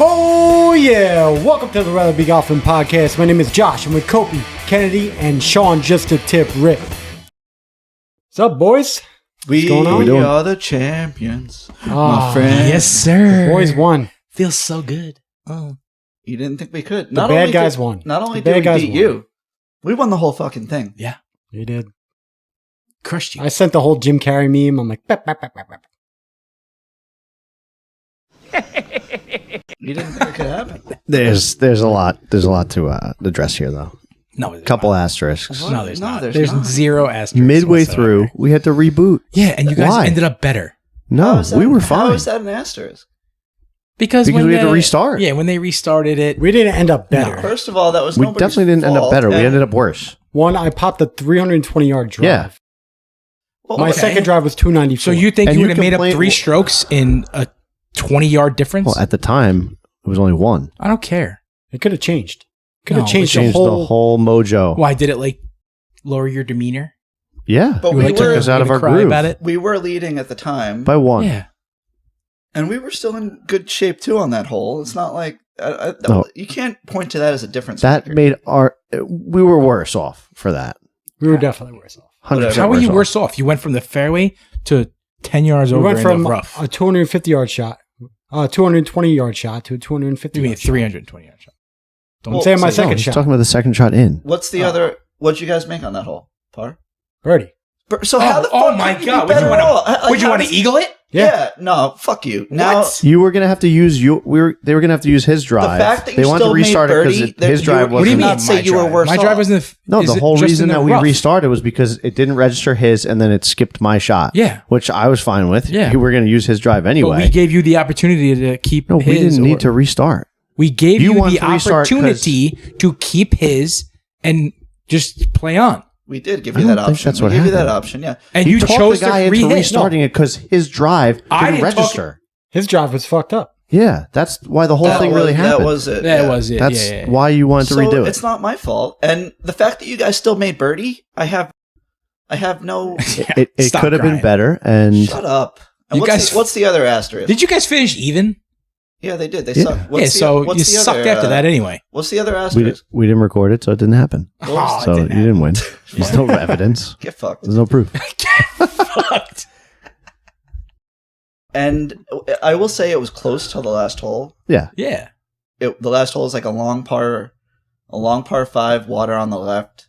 Oh yeah! Welcome to the Rather Be Golfing Podcast. My name is Josh. I'm with Kopi, Kennedy, and Sean. Just a tip, Rip. What's up, boys? We going on? are the champions, my friend. Yes, sir. The boys won. Feels so good. Oh, you didn't think we could? The bad guys won. Not only The bad did we guys beat won. you, we won the whole fucking thing. Yeah. You did. Crushed you. I sent the whole Jim Carrey meme. I'm like, bap, bap, bap, bap, bap. You didn't think it could happen? There's a lot to address here though. No, there's Couple not. asterisks. No, there's not. there's There's not. zero asterisks. Midway whatsoever. through, we had to reboot. Yeah, and you guys Why? ended up better. No, we were fine. How is that an asterisk? Because we had to restart. Yeah, when they restarted it. We didn't end up better. First of all, that was We nobody's definitely didn't end up fault, better. We and- ended up worse. One, I popped a 320-yard drive. Yeah. Well, My okay. second drive was 294. So you think And you you would have made up complain- 3 strokes in a 20-yard difference? Well, at the time, it was only one. I don't care. It could have changed. Could have No, changed, It changed the whole mojo. Why did it like lower your demeanor? Yeah. But You we like were took us out of our cry groove. about it? we were leading at the time, By one. Yeah. and we were still in good shape too on that hole. It's not like No. you can't point to that as a difference. That maker. made we were worse off for that. We were definitely worse off. 100% How were you off. worse off? You went from the fairway to 10 yards We over went in from the rough. a 250-yard shot, 220-yard shot to a 250. You mean 320-yard shot? Don't I'm saying my say second No, he's shot. talking about the second shot in. What's the other? What'd you guys make on that hole? Par. Birdie. So how the fuck Oh my could god! be better at all? Would you want to eagle it? Yeah. No. Fuck you. Now. What? You were gonna have to use they were gonna have to use his drive. fact that you they wanted still to restart made it birdie, because his drive you What do you wasn't. mean? not say my you were drive? worse My off. drive was in the. No, is the it whole just in reason the that we rough? restarted was because it didn't register his, and then it skipped my shot. Yeah. which I was fine with. Yeah. We were going to use his drive But anyway. we gave you the opportunity to keep No, his. we didn't or- need to restart. We gave You you wanted the to restart 'cause- opportunity to keep his and just play on. We did give I you that don't think option. that's We what gave you that happened. option. Yeah. And you talked chose the guy to into re-hit. restarting it because his drive I didn't didn't talk- register. His drive was fucked up. Yeah, that's why the whole That thing was- really happened. That was it. That yeah. was it. That's yeah. why you wanted to So redo it. it's not my fault. And the fact that you guys still made birdie, I have no. It Stop could have been crying. better, and Shut up. And You guys- what's the other asterisk? Did you guys finish even? Yeah, they did. They Yeah. sucked. Yeah, so you sucked after that ananyway. What's the other we asterisk? we didn't record it, so it didn't happen. Oh, So it you didn't didn't win. There's no evidence. Get fucked. There's no proof. Fucked. And I will say it was close till the last hole. Yeah, Yeah. The last hole is like a long par 5, water on the left.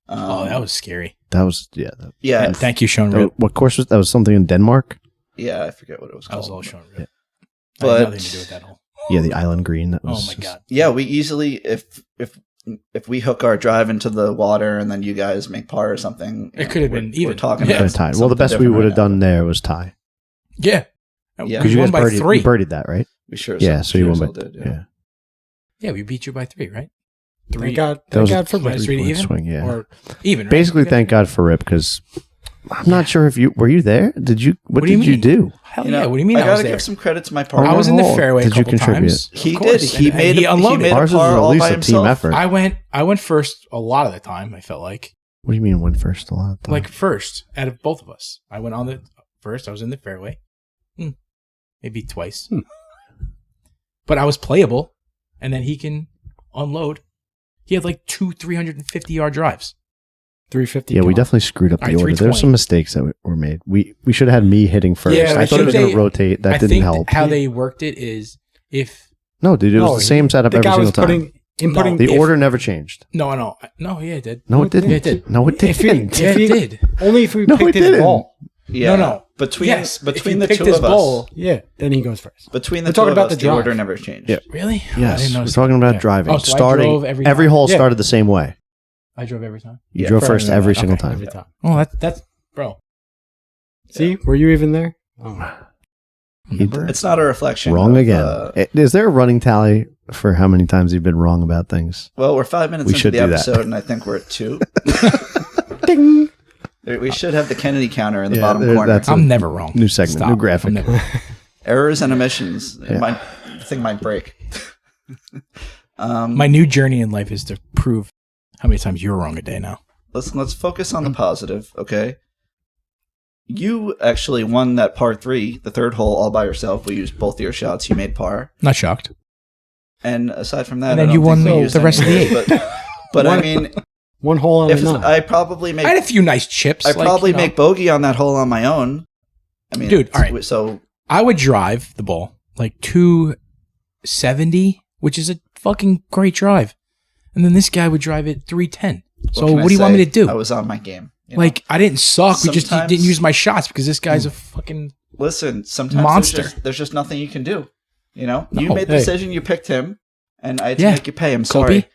Oh, that was scary. that was Yeah, And thank you, Sean. That Rip. what course was that? Was something in Denmark? yeah. I forget what it was That called. was all Sean. Rip. Yeah. I had But- nothing to do with that hole. Yeah, the island green. That Oh was my god. Yeah, we easily if we hook our drive into the water and then you guys make par or something, It could have been We're even. talking Yeah. It was about tied. Well, the something best we different would right have done now. there was tie Yeah. Yeah. We because you won guys by birdied, 3. you birdied that, right? We sure. Yeah, so you won by did. yeah. Yeah, we beat you by 3, right? Thank God, That was thank God for a Rip. minus 3 to 3-point even? swing. Yeah, Or even, right? basically, Okay. thank God for Rip because I'm not sure if you were you there. Did you? What do you did you mean? do? Hell You know, yeah, what do you mean I I was gotta there? give some credit to my Or partner. I was in the hole fairway did a you couple contribute? times. He Of course. did. He And made he a unloaded. par Ours was all at least by a team himself. effort. I went first a lot of the time, I felt like. What do you mean win first a lot of time? Like first out of both of us. I went on the first, I was in the fairway. Maybe twice. But I was playable, and then he can unload. He had like 2 350-yard drives. 350. yeah, we gone. definitely screwed up the All right, order. There were 320. some mistakes that were made. We should have had me hitting first. Yeah, I thought it was going to rotate. That I didn't think help. how they worked it is if No, dude, it was No, the same setup The every guy single was time. inputting. The if- order never changed. no, yeah, it did. No, it didn't. Yeah, it did. No, it If didn't. Yeah, If it he- did. Only if we No, picked it his didn't. ball. Yeah. No. Between Yes, if between he the picked two his of us. ball. Yeah, then he goes first. Between the We're two talking of about us, the the drive. order never changed. Yeah. Really? I Yes, didn't we're notice talking that. about Yeah. driving. Oh, so I Starting drove every every time. hole Yeah. started the same way. I drove every time. You Yeah. drove Right, first right, every right. single Okay. time. Every time. Oh, that's bro. See, were you even there? Oh. Remember? It's not a reflection. Wrong of, again. Is there a running tally for how many times you've been wrong about things? well, we're 5 minutes We into should the do that. episode, and I think we're at 2. Ding. We should have the Kennedy counter in the Yeah, bottom there- corner. that's I'm never wrong. New segment, Stop. new graphic. I'm never- Errors and omissions. Yeah. The thing might break. My new journey in life is to prove how many times you're wrong a day now. Let's focus on the positive, okay? You actually won that par 3, the third hole, all by yourself. We used both of your shots. You made par. Not shocked. And aside from that, And then I you don't won think we the used rest of the any of it, But I mean, One hole on if the nine. I probably make I had a few nice chips. I like, probably you know. make bogey on that hole on my own. I mean, Dude, all right. So I would drive the ball like 270, which is a fucking great drive. And then this guy would drive it 310. So what do you want me to do? I was on my game. You know? Like, I didn't suck. We just Sometimes- didn't use my shots because this guy's a fucking Listen, sometimes monster. There's just nothing you can do. You know, No, you made the hey. decision. You picked him, and I had to Yeah. make you pay. I'm Kobe? sorry.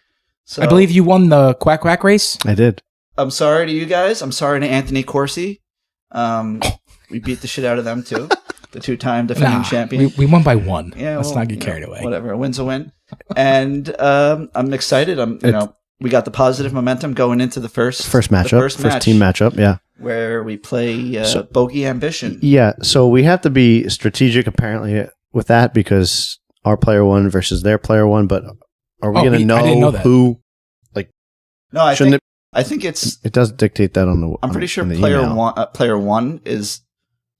So I believe you won the quack quack race. I did. I'm sorry to you guys. I'm sorry to Anthony Corsi. We beat the shit out of them too. The 2-time defending champion. We won by one. Yeah, Let's well, not get you carried know, away. Whatever, a win's a win. And I'm excited. We got the positive momentum going into the first Matchup. First team matchup. Yeah. where we play Bogey Ambition. Yeah. So we have to be strategic apparently with that because our player won versus their player won. But are we Oh, going to I didn't know know that. who? No, I Shouldn't think it's. It doesn't dictate that on the. I'm pretty sure in the player email. one is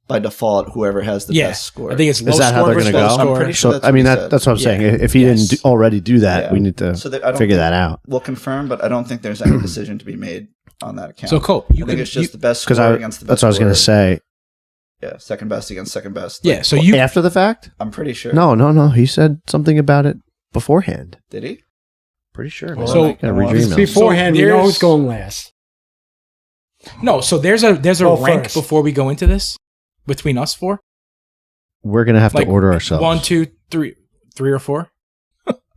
by default whoever has the best score. I think it's low Is that how score they're versus gonna low go? score. I'm pretty sure So that's I mean what he said. that's what I'm saying. Yeah. If he Yes. didn't already do that, Yeah. we need to So I don't figure think- that out. We'll confirm, but I don't think there's any decision to be made on that account. So Cope, I you think can it's just the best Because score against the best that's what I was going to scorer. say. Yeah, second best against second best. yeah. Like, So you After the fact? I'm pretty sure. No. He said something about it beforehand. Did he? Pretty sure. Well, So- I Gotta read your it's emails. Beforehand, we know there's- who's going last. no. So there's a Go rank first. before we go into this between us four. We're going to have Like to order ourselves. 1, 2, 3, 3 or 4.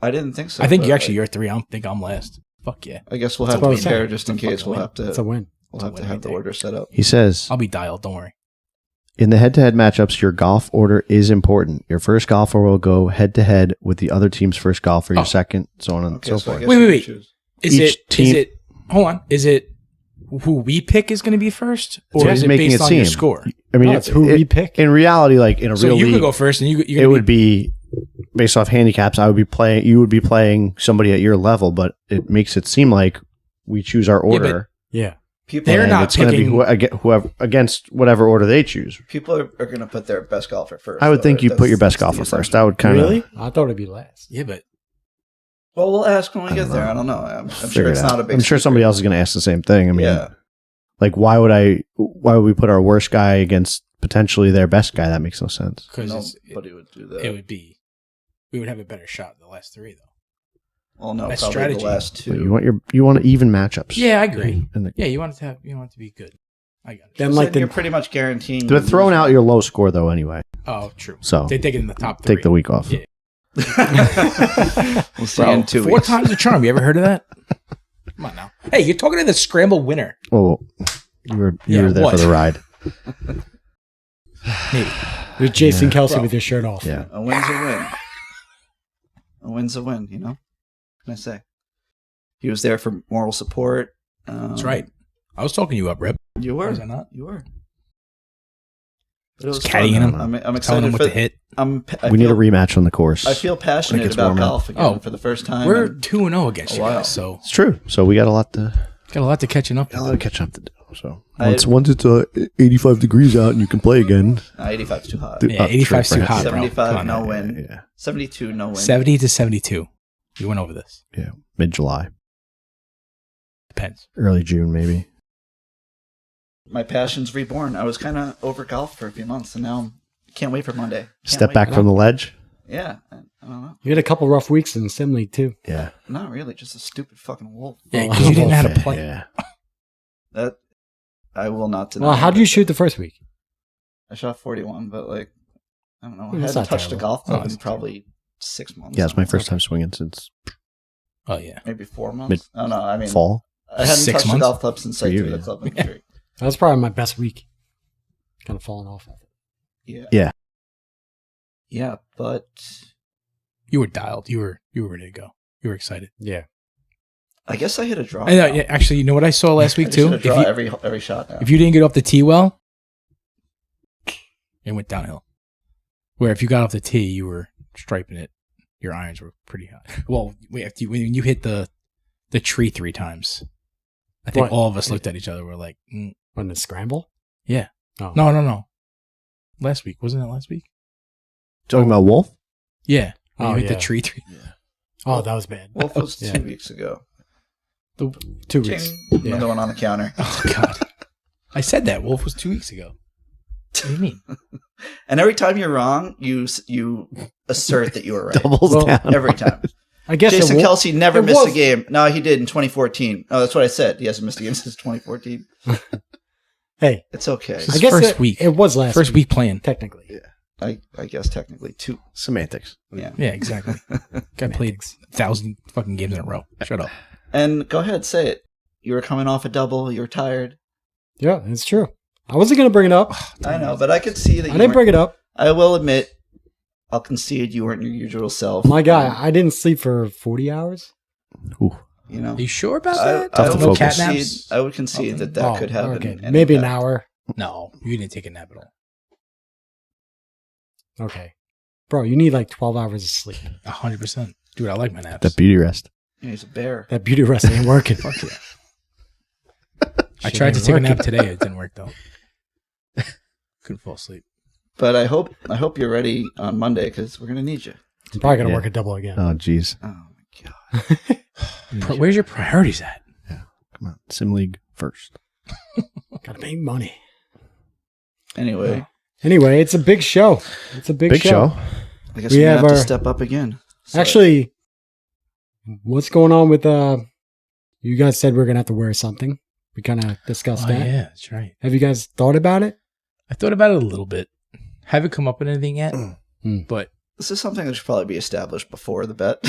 I didn't think so. I think but you're 3. I don't think I'm last. Fuck yeah. I guess we'll It's have a to win. compare just in It's a case. fucking We'll win. have to. It's a win. We'll It's a have to win have right the there. order set up. He says, I'll be dialed. Don't worry. in the head-to-head matchups, your golf order is important. Your first golfer will go head-to-head with the other team's first golfer, your Oh. second, so on and Okay, so I forth. guess Wait, you wait, can wait. choose. Is Each it? team- Is it? Hold on. Is it who we pick is going to be first, or what is he's it making based it on your seem. score? I mean, No, it's who we pick. In reality, like in a So real you league, could go first, and you. it would be based off handicaps. I would be playing. You would be playing somebody at your level, but it makes it seem like we choose our Yeah, but order. Yeah. People, They're and not it's going to be picking- whoever against whatever order they choose. people are going to put their best golfer first. I would though, think right? you put your That's best golfer the first. assumption. I would kind of Really? I thought it'd be last. Yeah, but Well, we'll ask when we I get don't there. know. I don't know. I'm figure sure it it's out. not a big. I'm sure somebody else is going to ask the same thing. I mean, Yeah. like why would we put our worst guy against potentially their best guy? That makes no sense. because Nobody would do that. it would be, we would have a better shot than the last 3 though. Well, no, That's probably strategy. the last But two. you want even matchups. Yeah, I agree. And Yeah, you want it to be good. I got it. Then So like you're the pretty much guaranteeing. they're you throwing lose. out your low score though anyway. Oh, true. So They take it in the top 3. take the week off. Yeah. We'll see Bro, you in 2 4 weeks. times the charm. You ever heard of that? Come on now. Hey, you're talking to the scramble winner. Oh, you were Yeah, there what? for the ride. Maybe. with Jason Kelsey Bro. with your shirt off. Yeah. A win's a win. A win's a win. You know. What can I say? He was there for moral support. That's right. I was talking you up, Rip. You were. Was I not? You were. But it was Just caddying fun. him. I'm Telling excited him for what to hit. We need a rematch on the course. I feel passionate gets about warmer. golf again Oh, for the first time. We're in 2-0 against a you while. guys, so It's true. So we got a lot to catching up. catch up to do. So I- once it's 85 degrees out and you can play again. 85 is too hot. Yeah, 85 's too hot, bro. 75 Come on no now. win. Yeah. 72 no win. 70 to 72. We went over this. Yeah. Mid-July, Depends. early June maybe. My passion's reborn. I was kind of over golf for a few months, and now I can't wait for Monday. Can't Step wait. back from the ledge. Yeah, I don't know. You had a couple rough weeks in Sim League too. Yeah. Not really, just a stupid fucking wolf. Yeah, because you didn't know how to play. Yeah. That I will not deny. Well, how would you shoot the first week? I shot 41, but like I don't know. I Well, that's hadn't not touched a terrible. golf Oh, club in that's probably 6 months. Yeah, it's my first time swinging since Oh, yeah. Maybe 4 months. Mid- I don't know. I mean, fall. I hadn't 6 touched months? a golf club since I For you, threw the yeah. club in the tree. That was probably my best week. Kind of falling off. Yeah. Yeah. Yeah, but You were dialed. You were ready to go. You were excited. Yeah. I guess I hit a draw. I know, yeah, actually, you know what I saw last I week just too? hit a draw every shot now. If you didn't get off the tee well, it went downhill. Where if you got off the tee, you were striping it. Your irons were pretty high. Well, when you hit the tree 3 times, I think What? all of us looked at each other. We're like, When the scramble? yeah. Oh. No. Last week. Wasn't it last week? Talking about Wolf? Yeah. When Oh, you hit yeah. the tree 3. Oh, that was bad. Wolf was 2 weeks ago. 2 weeks. Ching. Another one on the counter. Oh, God. I said that. Wolf was 2 weeks ago. What do you mean? And every time you're wrong, you assert that you were right. Doubles down. Every time. I guess Jason Kelsey never missed was- a game. No, he did in 2014. Oh, that's what I said. He hasn't missed a game since 2014. Hey, It's okay. His I guess first week. It was last First week playing. technically. I guess technically 2. Semantics. Yeah. Yeah, exactly. Guy played 1,000 fucking games in a row. Shut up. And go ahead, say it. You were coming off a double. You were tired. Yeah, it's true. I wasn't going to bring it up. I know, but I could see that I didn't bring it up. I will admit, I'll concede you weren't your usual self. My guy, I didn't sleep for 40 hours. Ooh. You know, Are you sure about that? Tough to No focus. cat concede, naps? I would concede that Oh, could happen. Okay. any Maybe an day. hour. No, you didn't take a nap at all. Okay. Bro, you need like 12 hours of sleep. 100%. Dude, I like my naps. That beauty rest. Yeah, he's a bear. That beauty rest ain't working. Fuck yeah. I Shit tried to ain't take a working. nap today. It didn't work, though. Couldn't fall asleep. But I hope you're ready on Monday because we're gonna need you. I'm probably going to Yeah. work a double again. Oh, jeez. Oh my god. Where's your priorities at? Come on. Sim League first. Gotta make money. Anyway, Anyway, it's a big show. It's a big show. I guess We we're gonna have have to our- step up again. So- Actually, what's going on with you guys said we're going to have to wear something. We kind of discussed Oh, that. yeah, that's right. Have you guys thought about it? I thought about it a little bit. Haven't come up with anything yet, but this is something that should probably be established before the bet.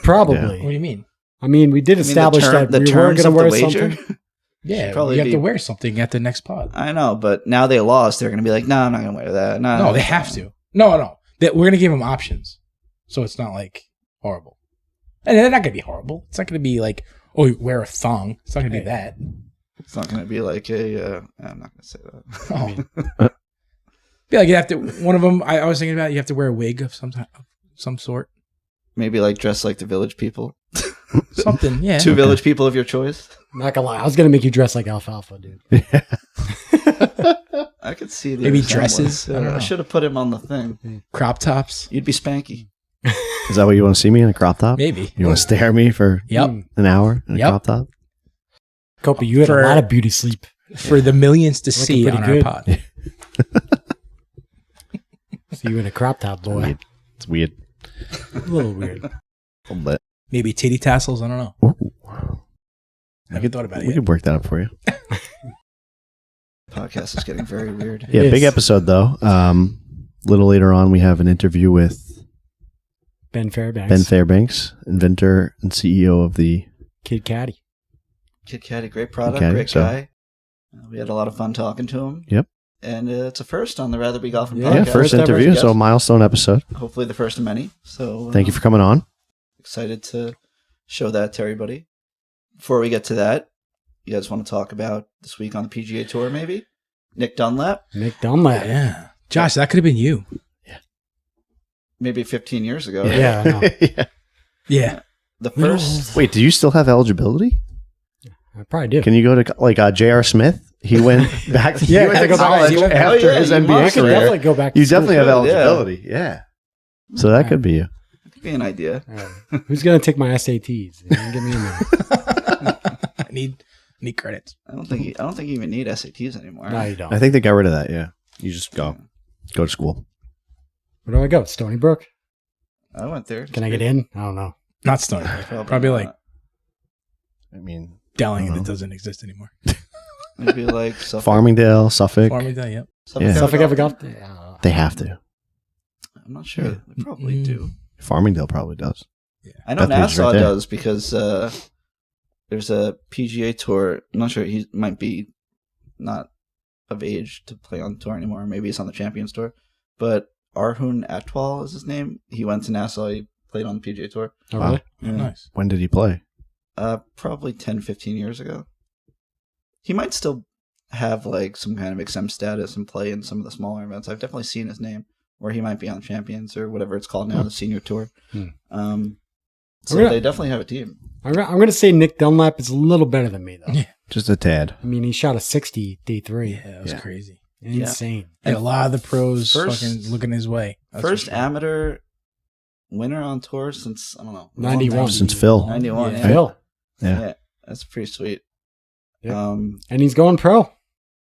Probably. what do you mean? I mean, we did establish that we were terms going to of wear the wager. something. Yeah, probably you have be- to wear something at the next pod. I know, but now they lost. They're going to be like, "No, I'm not going to wear that." No, they have to. No. We're going to give them options. So it's not like horrible. And they're not going to be horrible. It's not going to be like, oh, you wear a thong. It's not going to be that. It's not going to be like a. I'm not going to say that. Oh. Be like you have to. One of them. I was thinking about you have to wear a wig of some sort. Maybe like dress like the village people. Something. Yeah. Two village people of your choice. Not going to lie. I was going to make you dress like Alfalfa, dude. I could see the Maybe resemblance. dresses? I don't know. I should have put him on the thing. Crop tops. You'd be Spanky. Is that what you want to see me in a crop top? Maybe. You want to stare at me for Yep. an hour in a Yep. crop top? Kopi, you had For- a lot of beauty sleep. For the millions to Looking see pretty on good. our pod. See you in a crop top, boy. It's weird. A little weird. A little bit. Maybe titty tassels. I don't know. Ooh. I haven't thought about it We yet. could work that up for you. Podcast is getting very weird. Yeah, It big is. episode though. Little later on, we have an interview with Ben Fairbanks. Ben Fairbanks, inventor and CEO of the KidCaddie. KidCaddie, great product, KidCaddie, great so- guy. We had a lot of fun talking to him. Yep. And it's a first on the Rather Be Golfing Yeah, podcast. first first ever interview, guest. so a milestone episode. Hopefully the first of many. So Thank you for coming on. excited to show that to everybody. Before we get to that, you guys want to talk about this week on the PGA Tour, maybe? Nick Dunlap, Nick Dunlap. Yeah. Josh, that could have been you. maybe 15 years ago. Yeah, I know. Yeah. Yeah. The first, Wait, do you still have eligibility? I probably do. Can you go to like J.R. Smith? He went back to, Yeah, he went I to go back- college he went- after oh, yeah, his you NBA must. I could career. definitely go back to You definitely have school, yeah. eligibility. Yeah. So that could be you. it could be an idea. Right. Who's going to take my SATs? You can get me in there. I need credits. I don't think you even need SATs anymore. No, you don't. I think they got rid of that. Yeah. You just go to school. Where do I go? Stony Brook? I went there. Can I get in? I don't know. Not Stony. Probably like not. I mean, Dowling Uh-huh. that doesn't exist anymore. Maybe like Suffolk. Farmingdale, Suffolk. Farmingdale, yep. Yeah. Suffolk ever Golf? golf? They have to. I'm not sure. They probably do. Farmingdale probably does. I know Bethany's Nassau right there. does because there's a PGA Tour. I'm not sure. He might be not of age to play on the tour anymore. Maybe he's on the Champions Tour. But Arhun Atwal is his name. He went to Nassau. He played on the PGA Tour. Oh, Wow. really? Oh, nice. When did he play? Probably 10, 15 years ago. He might still have like some kind of exempt status and play in some of the smaller events. I've definitely seen his name, or he might be on Champions or whatever it's called now, the Senior Tour. Hmm. So Yeah. they definitely have a team. I'm going to say Nick Dunlap is a little better than me, though. Yeah. Just a tad. I mean, he shot a 60 D3. Yeah, that was Yeah. crazy. Insane. And a lot of the pros First- fucking looking his way. That's First for sure. amateur winner on tour since, I don't know. 91. Since Phil. 91, Yeah. yeah. Phil. Yeah. That's pretty sweet. Yeah. Um, And he's going pro.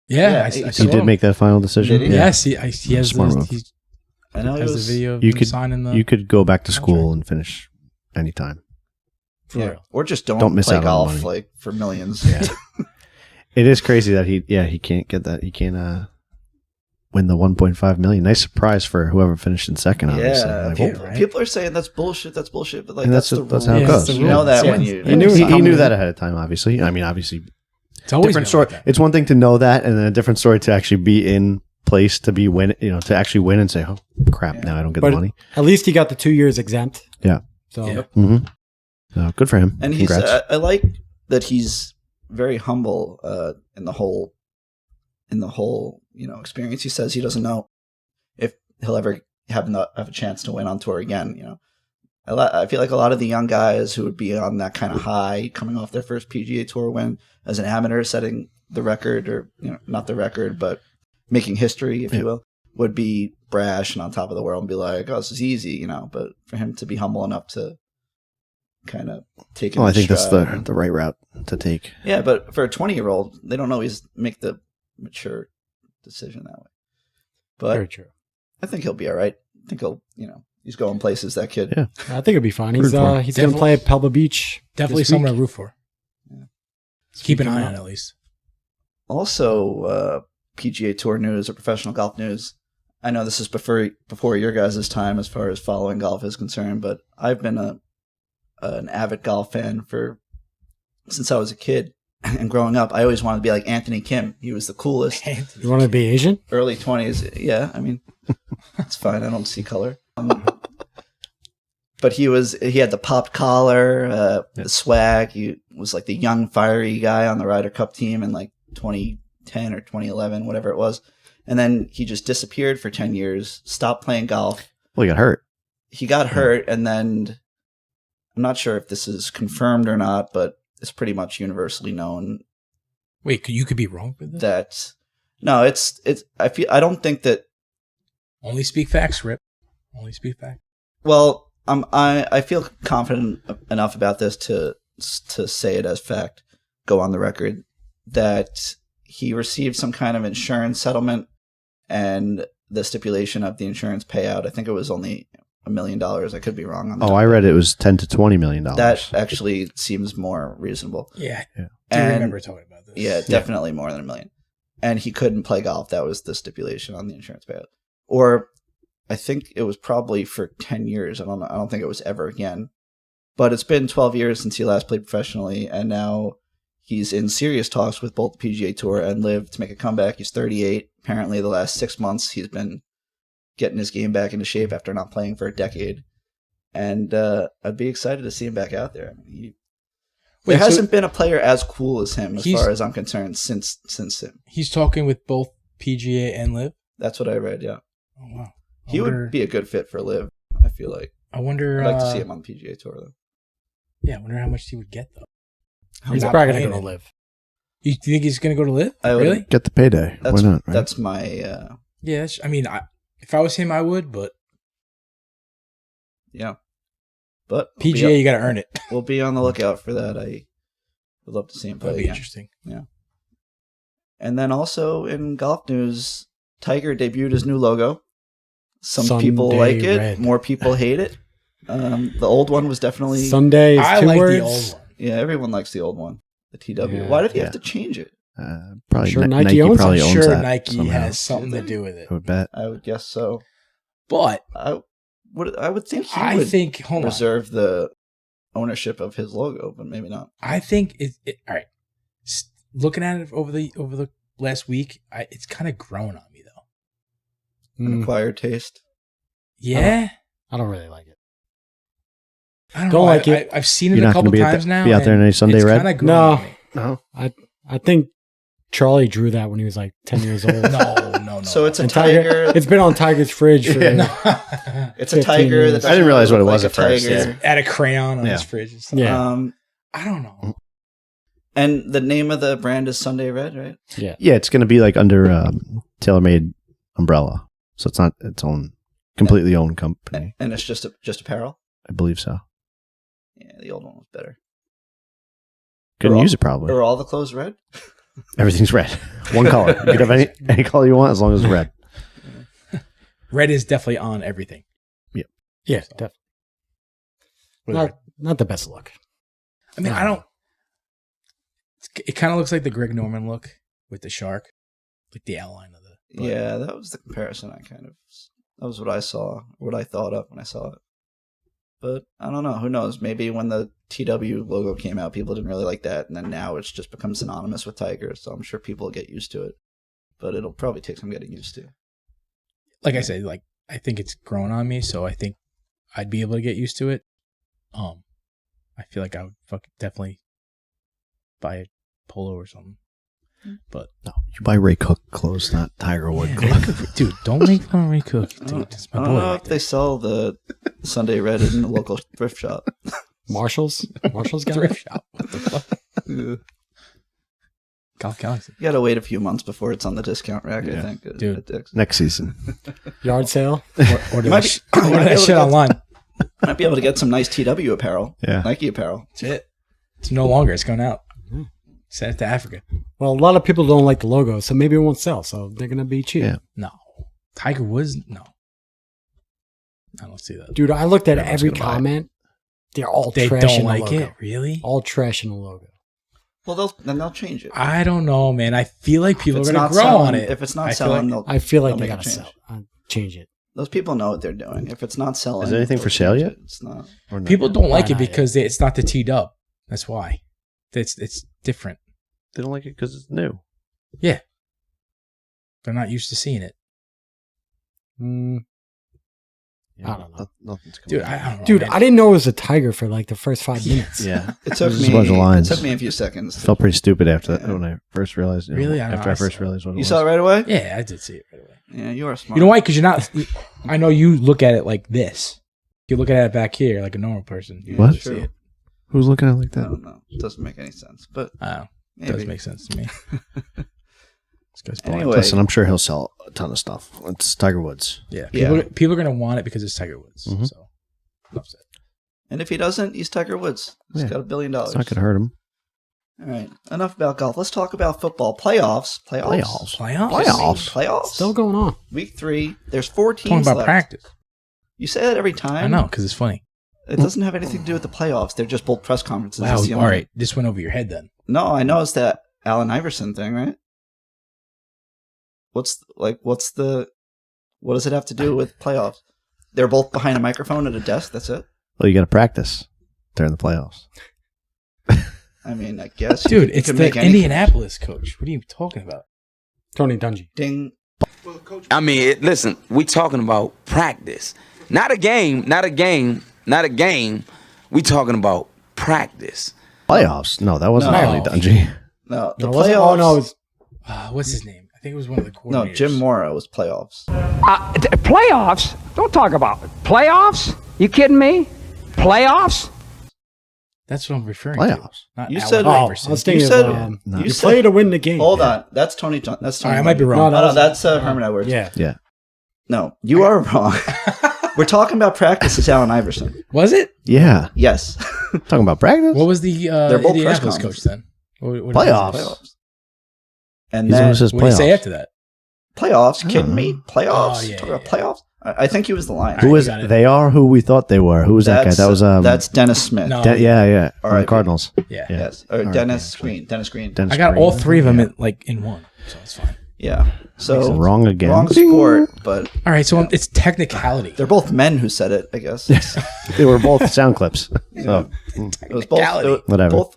Yeah, I he saw He did him. make that final decision. Did he? Yes, he has Smart move. he I know he has was, the video of You him could- signing the You could go back to school contract. and finish anytime. for yeah. real. Or just don't Don't miss play out on the golf money. like for millions. Yeah. It is crazy that he can't get that. He can't win the 1.5 million. Nice surprise for whoever finished in second, obviously. Yeah, Like, people- right? people are saying that's bullshit, but like And that's that's the how it rule. goes. that's the You know rule. that Yeah. when you He knew he coming knew in. that ahead of time, obviously. I mean, obviously, It's always different been story. like that. It's one thing to know that, and then a different story to actually be in place to be win. To actually win and say, "Oh crap, now I don't get But the money." at least he got the 2 years exempt. Yeah. So Yeah. Mm-hmm. So good for him. And Congrats. I like that he's very humble in the whole experience. He says he doesn't know if he'll ever have a chance to win on tour again. I feel like a lot of the young guys who would be on that kind of high, coming off their first PGA Tour win as an amateur, setting the record, or not the record, but making history, if you will, would be brash and on top of the world and be like, "Oh, this is easy," But for him to be humble enough to kind of take it. I in think that's stride. the right route to take. Yeah, but for a 20-year-old, they don't always make the mature decision that way. very But true. I think he'll be all right. I think he'll, he's going places, that kid. Yeah. I think it'll be fine. He's Root for him. he's going to play at Pebble Beach. Definitely this someone week. to root for. Yeah. Keep an Speaking eye of- on at least. Also, PGA Tour news or professional golf news. I know this is before your guys' time as far as following golf is concerned, but I've been an avid golf fan since I was a kid. And growing up, I always wanted to be like Anthony Kim. He was the coolest. You want to be Asian? Early 20s. Yeah, I mean, it's fine. I don't see color. But he had the popped collar, the swag. He was like the young, fiery guy on the Ryder Cup team in like 2010 or 2011, whatever it was. And then he just disappeared for 10 years, stopped playing golf. Well, he got hurt. He got hurt, and then I'm not sure if this is confirmed or not, but it's pretty much universally known Wait, you could be wrong with this? that no, I don't think that. Only speak facts, Rip. Only speak facts. Well, I feel confident enough about this to say it as fact, go on the record, that he received some kind of insurance settlement, and the stipulation of the insurance payout, I think it was only $1 million. I could be wrong on that. Oh, I read it was $10 to $20 million. That actually seems more reasonable. Yeah. Yeah. Do you And- remember talking about this? Yeah, definitely more than $1 million. And he couldn't play golf. That was the stipulation on the insurance payout. Or I think it was probably for 10 years. I don't know. I don't think it was ever again. But it's been 12 years since he last played professionally, and now he's in serious talks with both the PGA Tour and LIV to make a comeback. He's 38. Apparently, the last 6 months he's been getting his game back into shape after not playing for a decade. And I'd be excited to see him back out there. I mean, there hasn't been a player as cool as him, as far as I'm concerned, since him. He's talking with both PGA and LIV? That's what I read, yeah. Oh, wow. He would be a good fit for LIV, I feel like. I wonder. I'd like to see him on the PGA Tour, though. Yeah, I wonder how much he would get, though. He's not probably going to playing go to it. live. You think he's going to go to LIV? I would- Really? Get the payday. That's, Why not? Right? That's my... Yeah, I mean, if I was him, I would, but yeah. But PGA, you got to earn it. we'll be on the lookout for that. I would love to see him play That'd be again. interesting. And then also in golf news, Tiger debuted his new logo. Some Sunday people like it. Red. More people hate it. The old one was definitely... Sunday is I two like words. the old one. Yeah, everyone likes the old one. The TW. Yeah. Why did he Yeah. have to change it? Probably Sure Nike, Nike owns probably it. I'm owns sure that Nike somehow. has something to do with it. I would bet. I would guess so. But I would think he I would think, hold on. reserve the ownership of his logo, but maybe not. I think all right. Looking at it over the last week, it's kind of grown on me though. An Mm, acquired taste. Yeah, I don't really like it. I don't Don't know. like it. I've seen You're it a not couple gonna be times now. be out there in and any Sunday it's red? kinda grown No. on me. No. I think Charlie drew that when he was like 10 years old. No. So it's a And Tiger, tiger. it's been on Tiger's fridge for no. It's a 15 tiger. years. That I doesn't didn't realize what it look was like at a first. tiger. Add a crayon on Yeah. his fridge. And stuff. Yeah. I don't know. And the name of the brand is Sunday Red, right? yeah. Yeah, it's going to be like under TaylorMade umbrella. So it's not its own Completely owned company. And it's just apparel. I believe so. Yeah, the old one was better. Couldn't Are use it probably. Are all the clothes red? Everything's red. One color. You can have any color you want as long as it's red. Red is definitely on everything. Yeah, definitely. Not the best look. I mean, it kind of looks like the Greg Norman look with the shark, like the outline of the. Yeah, that was the comparison. That was what I saw, what I thought of when I saw it. But I don't know. Who knows? Maybe when the TW logo came out, people didn't really like that, and then now it's just become synonymous with Tiger. So I'm sure people will get used to it, but it'll probably take some getting used to. Like I said, like I think it's grown on me, so I think I'd be able to get used to it. I feel like I would definitely buy a polo or something. But no, you buy Ray Cook clothes, not Tiger Woods clothes. Dude, don't make fun of Ray Cook, dude. It's my boy. I don't know if they sell the Sunday Red in the local thrift shop. Marshall's got Thrift it. shop. What the fuck? Golf Galaxy. You gotta wait a few months before it's on the discount rack, I think. Dude. Next season. Yard sale. Order Might that shit online. Might be able to get some nice TW apparel. Yeah. Nike apparel. That's it. It's no longer. It's going out. Send it to Africa. Well, a lot of people don't like the logo, so maybe it won't sell. So they're gonna be cheap. Yeah. No. Tiger Woods? No. I don't see that. Dude, I looked at Everyone's every gonna buy it. comment. They're all They trash don't in the like logo. it? Really? All trash in the logo. Well, then they'll change it. I don't know, man. I feel like people are If it's going to not grow selling- on it. If it's I not feel selling, like- I feel like they'll they make a gotta change. sell. Change it. Those people know what they're doing. If it's not selling, Is there anything they'll for sale change yet? it. It's not. Or no? People don't like Why it not? because it's not the T-dub. That's why. It's different. They don't like it because it's new. Yeah. They're not used to seeing it. I don't know. Nothing's coming Dude, out. I don't know. Dude, man. I didn't know it was a tiger for like the first 5 minutes. Yeah. It took There's a bunch of me. It lines. took me a few seconds. Felt pretty stupid after that when I first realized. Really? I don't After know. I first realized what it You was. saw it right away. Yeah, I did see it right away. Yeah, you are smart. You know why? Because you're not. I know you look at it like this. You look at it back here like a normal person. You What? don't see it. Who's looking at it like I that? don't know. It doesn't make any sense, but I don't know. It maybe. does make sense to me. This guy's blind. Anyway. Listen, I'm sure he'll sell a ton of stuff. It's Tiger Woods. Yeah. Yeah. People are going to want it because it's Tiger Woods. Mhm. So, enough said. And if he doesn't, he's Tiger Woods. He's Yeah. got $1 billion. It's not going to hurt him. All right. Enough about golf. Let's talk about football. Playoffs. Playoffs. Playoffs. Still going on. Week 3. There's 4 teams Talking about left. practice. You say that every time. I know because it's funny. It doesn't have anything to do with the playoffs. They're just both press conferences. Wow. That's the All only- right. This went over your head then. No, I know it's that Allen Iverson thing, right? What does it have to do with playoffs? They're both behind a microphone at a desk. That's it. Well, you got to practice during the playoffs. I mean, I guess. Dude, you it's can the make any Indianapolis coach. What are you talking about? Tony Dungy. ding. I mean, listen, we talking about practice. Not a game. We talking about practice. Playoffs? No, that wasn't No. Tony Dungy. No, the No, it wasn't- playoffs. oh, no, it was What's his name? I think it was one of the coordinators. No, Jim Mora was playoffs. Playoffs? Don't talk about it. Playoffs? You kidding me? Playoffs? That's what I'm referring Playoffs. to. Not You Allen said- Oh, I Iverson. was thinking You said- of, No. you You play said- to win the game. Hold on, that's Tony. That's Tony. All right, I might be Dungy. wrong. No, that's Herman Edwards. Yeah. Yeah. No, you are wrong. We're talking about practice. It's Allen Iverson. Was it? Yeah. Yes. Talking about practice? What was the They're both Indianapolis press coach conferences. then? What Playoffs. Playoffs. And He's the one then who says What did he say playoffs. after that? playoffs. Kidding me? Playoffs. Oh, yeah, Talking yeah, about playoffs. I think he was the Lion. Who was? You got it. They are who we thought they were. Who was that guy? That was that's Dennis Smith. No. yeah. On the R.I.P. Cardinals. Yeah. Yeah. Yes, or All right, Dennis yeah, Green. Dennis Green. Dennis I got Green. all three of them in one, so it's fine. Yeah. So Wrong again. Wrong Ding. sport, but All right, so it's technicality. they're both men who said it. I guess They were both sound clips. So it was both. Technicality. Whatever. Both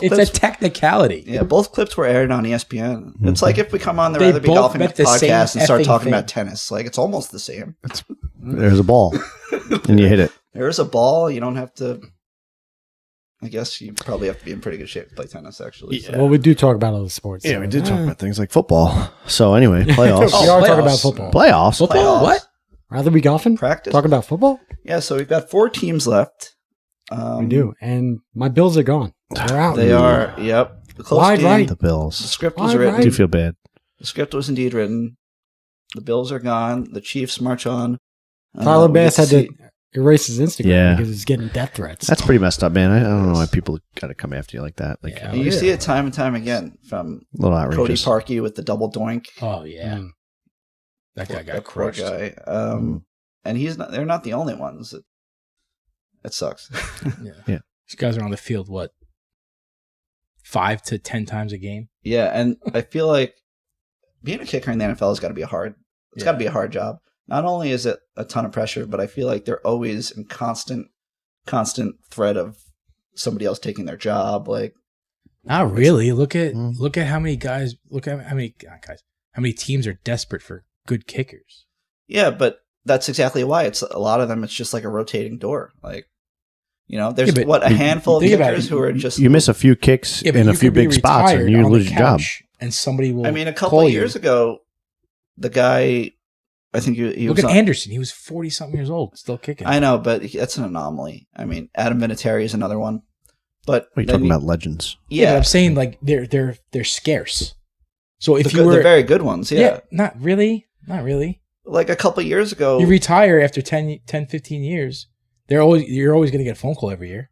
It's a clips. technicality. Yeah, both clips were aired on ESPN. Mm-hmm. It's like if we come on the They Rather Be both Golfing meant the same podcast and start effing talking thing. about tennis. Like it's almost the same. there's a ball, and you hit it. There's a ball. You don't have to. I guess you probably have to be in pretty good shape to play tennis. Actually, so. Well, we do talk about other sports. Yeah, so- we did talk about things like football. So anyway, playoffs. we are talking playoffs. about football. Playoffs. Football? Playoffs. What? Rather be golfing? Practice. Talking about football? Yeah, so we've got 4 teams left. We do. And my Bills are gone. They're out. They are. Yep. The close Wide game. right. The The Bills. script was Wide written. I right. do feel bad. The script was indeed written. The Bills are gone. The Chiefs march on. Tyler we Bass get had to to erase his Instagram Yeah. because he's getting death threats. That's pretty messed up, man. I don't know why people got to come after you like that. Like, Yeah. And you see it time and time again from a little Cody outrageous. Parkey with the double doink. Oh yeah, that guy got Poor crushed. guy. And they're not the only ones. It sucks. Yeah. These guys are on the field, what, 5 to 10 times a game? Yeah, and I feel like being a kicker in the NFL has got to be got to be a hard job. Not only is it a ton of pressure, but I feel like they're always in constant threat of somebody else taking their job. Like, Not really. Look at how many guys. Look at how many teams are desperate for good kickers. yeah, but that's exactly why it's a lot of them. It's just like a rotating door. Like, there's Yeah, but a handful of think about kickers it. who are just. You miss a few kicks Yeah, but in a you few could be big spots, and retired you on lose the your job. couch, and somebody will. I mean, a couple call of you. years ago, the guy, I think he Look was at on, Anderson. He was 40-something years old, still kicking. I know, but that's an anomaly. I mean, Adam Vinatieri is another one. But What are you then talking about? Legends. Yeah, but I'm saying like they're scarce. So if you the were very good ones, yeah. not really. Like a couple of years ago, You retire after 10, 15 years. You're always going to get a phone call every year.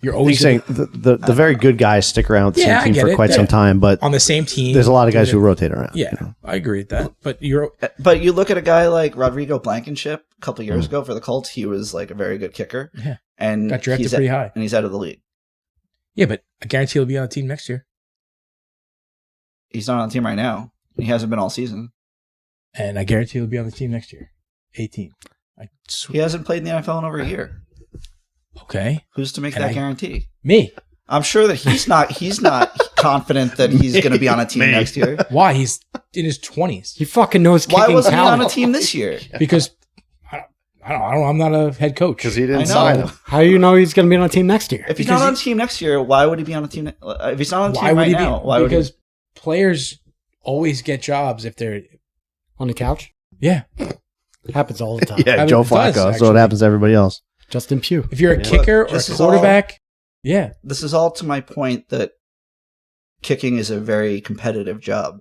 You're He's always saying the very good guys stick around with the Yeah, I same team get for it. quite Yeah. some time, but on the same team. there's a lot of guys who rotate around. Yeah, I agree with that. But But you look at a guy like Rodrigo Blankenship a couple of years ago for the Colts. He was like a very good kicker. Yeah. And Got drafted he's pretty high. and he's out of the league. yeah, but I guarantee he'll be on the team next year. He's not on the team right now. He hasn't been all season. And I guarantee he'll be on the team next year. 18. He hasn't played in the NFL in over a year. Okay. Who's to make And that I- guarantee? Me. I'm sure that he's not confident that he's going to be on a team next year. Why? He's in his 20s. He fucking knows kicking Why wasn't he on talent. a team this year? Because I don't know. I'm not a head coach. Because he I didn't know. sign him. How do you know he's going to be on a team next year? If he's Because not on a team next year, why would he be on a team? If he's not on a Why team would right he now, be? why would he? Because players always get jobs if they're On the couch? yeah. Happens all the time. Yeah, It Joe does, Flacco. So actually. it happens to everybody else. Justin Pugh. If you're a kicker or a This is all- quarterback, yeah. This is all to my point that kicking is a very competitive job.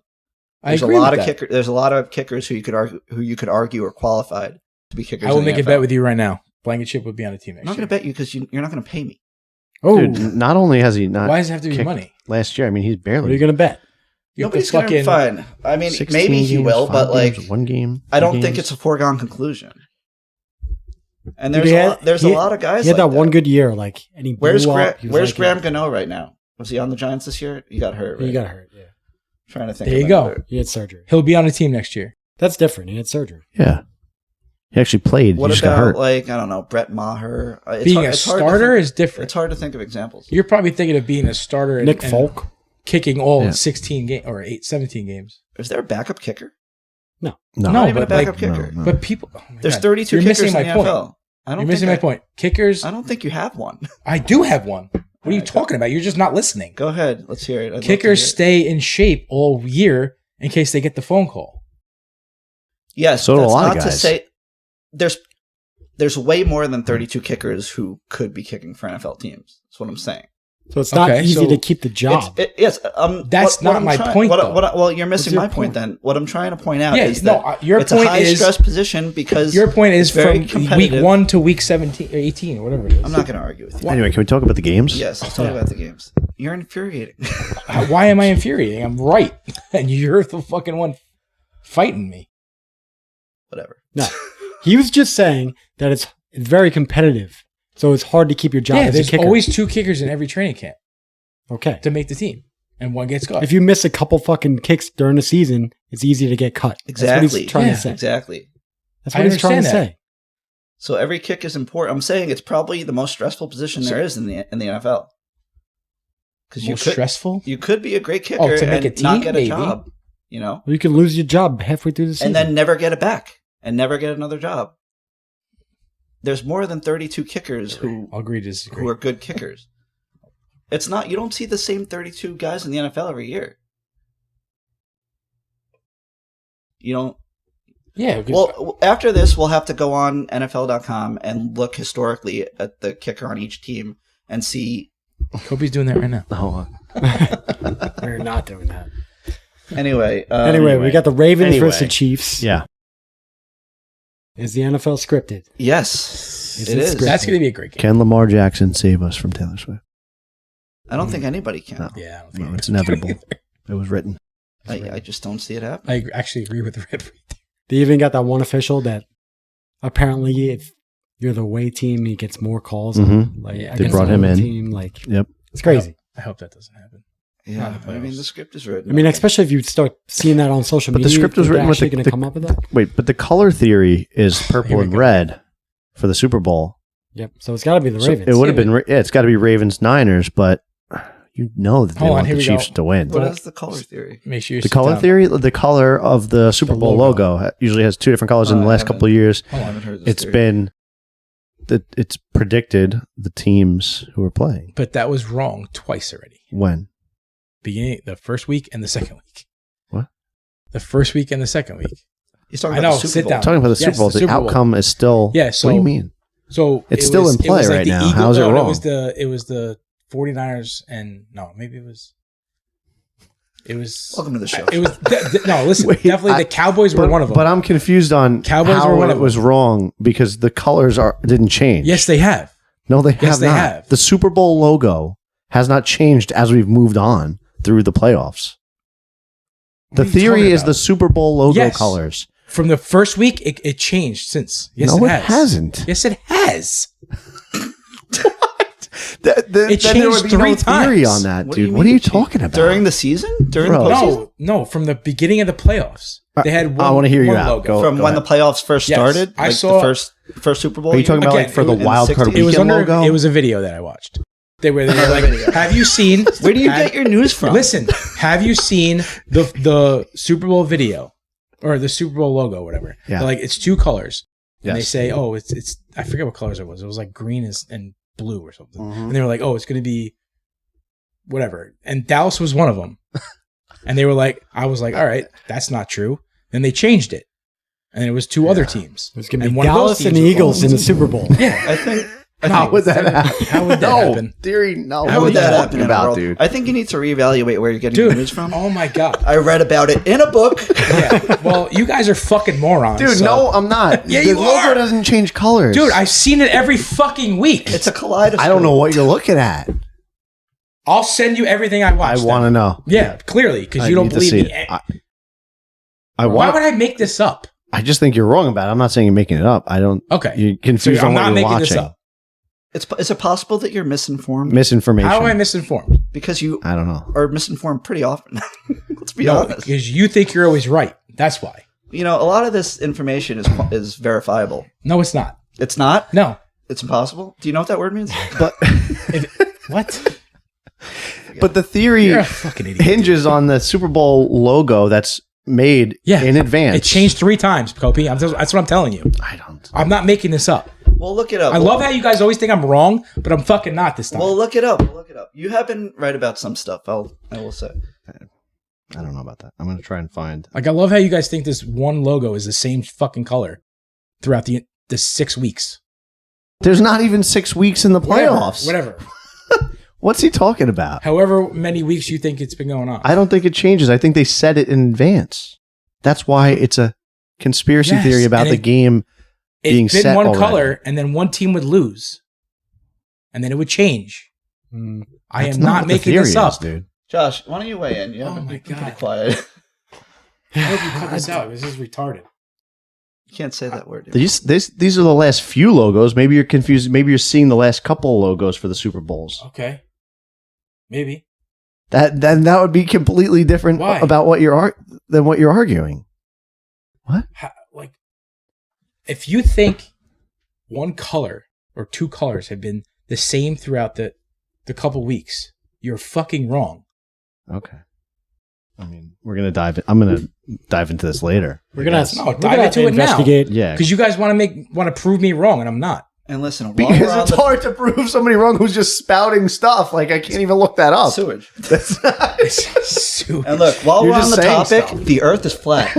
I There's agree a lot with of that. There's a lot of kickers who you could argue are qualified to be kickers. I will in the make a NFL. bet with you right now. Blankenship would be on a team I'm next not year. going to bet you because you're not going to pay me. Oh, Dude, not only has he not Why does it have to be kicked money? last year, I mean, he's what are you barely going to bet? You have to Nobody's going to fucking fine. I mean, 16 maybe he games, will, 5 but like, games, one game. I don't 2 think games. it's a foregone conclusion. And Dude, there's a lot of guys. He had like that one good year, like, and he Where's blew Graham? up. He was Where's like, Graham Gano right now? Was he on the Giants this year? He got hurt. Right? He got hurt. Yeah, Trying to think. There you of go. another- he had surgery. He'll be on a team next year. That's different. He had surgery. Yeah. He actually played. What he just got about hurt. like I don't know Brett Maher? It's Being hard- a it's hard to starter think- is different. It's hard to think of examples. You're probably thinking of being a starter Nick and Folk. kicking all Yeah. 16 games or 17 games. Is there a backup kicker? no. Not even a but like, backup kicker. no. but people. Oh my There's God. 32 You're kickers missing in my the point. NFL. I don't You're think missing my point. Kickers. I don't think you have one. I do have one. What are you Alright, talking about? You're just not listening. Go ahead. Let's hear it. I'd love to Kickers hear it. stay in shape all year in case they get the phone call. Yes. So do a that's lot of not to guys. say there's way more than 32 kickers who could be kicking for NFL teams. That's what I'm saying. So it's not Okay, easy so to keep the job. Yes. That's not I'm my point, though. You're missing your my point point? then. What I'm trying to point out Yeah, is no, that your it's point a high is- stress position because Your point is it's very from competitive. week 1 to week 17 or 18 or whatever it is. I'm not going to argue with you. Anyway, can we talk about the games? Yes, let's talk about the games. You're infuriating. Why am I infuriating? I'm right, and you're the fucking one fighting me. Whatever. No, he was just saying that it's very competitive, so it's hard to keep your job Yeah, as a there's kicker. always 2 kickers in every training camp Okay. to make the team, and one gets cut. If you miss a couple fucking kicks during the season, it's easy to get cut. That's what Exactly. he's trying Yeah. to say. Exactly. That's I what he's trying to understand say. So every kick is important. I'm saying it's probably the most stressful position there is in the NFL. Because More stressful. you could be a great kicker to make and a not team, get a maybe. job, you know, Well, you could lose your job halfway through the season. and then never get it back and never get another job. There's more than 32 kickers who I'll agree to disagree. are good kickers. It's not. You don't see the same 32 guys in the NFL every year. You don't. Yeah. 'cause Well, after this, we'll have to go on NFL.com and look historically at the kicker on each team and see. Kobe's doing that right now. Oh, We're not doing that. Anyway, Anyway, we got the Ravens Anyway. versus the Chiefs. yeah. Is the NFL scripted? Yes, Is it it is. scripted? That's going to be a great game. Can Lamar Jackson save us from Taylor Swift? I don't think anybody can. No. Yeah, I don't think No, it's inevitable. It was written. I just don't see it happening. I actually agree with Red. They even got that one official that apparently if you're the away team, he gets more calls. Mhm. Like, They against brought the home home in. Team. Like, Yep. it's crazy. I hope that doesn't happen. Yeah, Not the I mean, playoffs. the script is written. I mean, especially if you start seeing that on social But the media. script was they're written with actually the- going to come up with that. Wait, but the color theory is purple Here we and go. red for the Super Bowl. Yep. So it's got to be the So Ravens. it would have been. It's got to be Ravens Niners, but you know that they Hold on, want here the we Chiefs go. to win. what is the color theory? Make sure you The sit color down. theory, the color of the Super The Bowl logo. logo usually has two different colors in Oh, the I last haven't- couple of years. I haven't heard this It's theory. been that it's predicted the teams who are playing But that was wrong twice already. when. Beginning the first week and the second week. What? The first week and the second week. He's talking I about know, the Super sit Bowl. down. Talking about the Yes, Super Bowl, the the Super Bowl. outcome is still. Yeah, so what do you mean? So It's it still was- in it was play like right the now. How is it no, wrong? It was the 49ers and no, maybe it was. It was. Welcome to the show. It was no. Listen, Wait, definitely the Cowboys were one of them. But I'm confused on Cowboys how were one of it was them. wrong because the colors didn't change. Yes, they have. No, they have Yes, they not. have. The Super Bowl logo has not changed as we've moved on through the playoffs. What The are you theory talking is about? the Super Bowl logo Yes. colors. From the first week, it changed since. Yes, No, it it has. hasn't. Yes, it has. It It there changed would be 3 no theory times. on that, What do dude. you What are mean you it changed? talking about? During the season? During Bro. the postseason? No, from the beginning of the playoffs, they had one. I wanna hear you one out. logo. Go. From when ahead. the playoffs first Yes, started? I Like saw- the first Super Bowl? Are you talking about Again, like for the it was wild card in the It was weekend under. logo? It was a video that I watched. They were like, video. "Have you seen? Where do you have- get your news from? Listen, have you seen the Super Bowl video or the Super Bowl logo, whatever? Yeah. They're like it's 2 colors, and they Yes. say, "Oh, it's I forget what colors it was. It was like green and blue or something." Mhm. And they were like, "Oh, it's going to be whatever." And Dallas was one of them. And they were like, I was like, "All right, that's not true." Then they changed it, and it was 2 other teams. It's going to And be one of those Dallas and teams the was Eagles in the Colts. Super Bowl. Yeah, I think. How would that happen? How would that no, happen? theory, no. How What would are you that talking happen in a about, world? dude? I think you need to reevaluate where you're getting your Dude, news from. oh my god. I read about it in a book. Yeah. Well, you guys are fucking morons. Dude, so- no, I'm not. Yeah, the you logo are. doesn't change colors. Dude, I've seen it every fucking week. It's a kaleidoscope. I don't know what you're looking at. I'll send you everything I I watched. want to then. know. Yeah, clearly, because I you don't need to believe see me. it. Why want. would I make this up? I just think you're wrong about it. I'm not saying you're making it up. I don't. Okay. You're So confused I'm on what not you're making watching. this up. Is it possible that you're misinformed? Misinformation. How am I misinformed? Because you I don't know. are misinformed pretty often. Let's be No, honest. because you think you're always right. That's why. You know, a lot of this information is verifiable. No, it's not. It's not. No. It's impossible. Do you know what that word means? But What? but the theory You're a fucking idiot. hinges on the Super Bowl logo that's made Yeah. in advance. It changed 3 times, Kopi. That's what I'm telling you. I don't. I'm not making this up. Well, look it up. I love how you guys always think I'm wrong, but I'm fucking not this time. Well, look it up. Look it up. You have been right about some stuff. I will say. I don't know about that. I'm going to try and find. Like, I love how you guys think this one logo is the same fucking color throughout the 6 weeks. There's not even 6 weeks in the playoffs. Whatever. What's he talking about? However many weeks you think it's been going on. I don't think it changes. I think they set it in advance. That's why it's a conspiracy Yes, theory about and the it- game being It's been set one already. color, and then one team would lose, and then it would change. I That's am not what the making theory this up. is, dude. Josh, why don't you weigh in? You Oh haven't my been pretty God. quiet. I hope you cut this out. This is retarded. You can't say that word. These are the last few logos. Maybe you're confused. Maybe you're seeing the last couple logos for the Super Bowls. Okay. Maybe. That would be completely different Why? about what than what you're arguing. Like, if you think one color or 2 colors have been the same throughout the couple weeks, you're fucking wrong. Okay. I mean, I'm gonna dive into this later. We're gonna No, we're dive gonna have into to it now. investigate. Yeah, Because you guys want to prove me wrong, and I'm not. And listen, while because we're on it's the hard to prove somebody wrong who's just spouting stuff. Like I can't even look that up. sewage. That's not, And look, while You're we're on just the saying topic, stuff. the Earth is flat.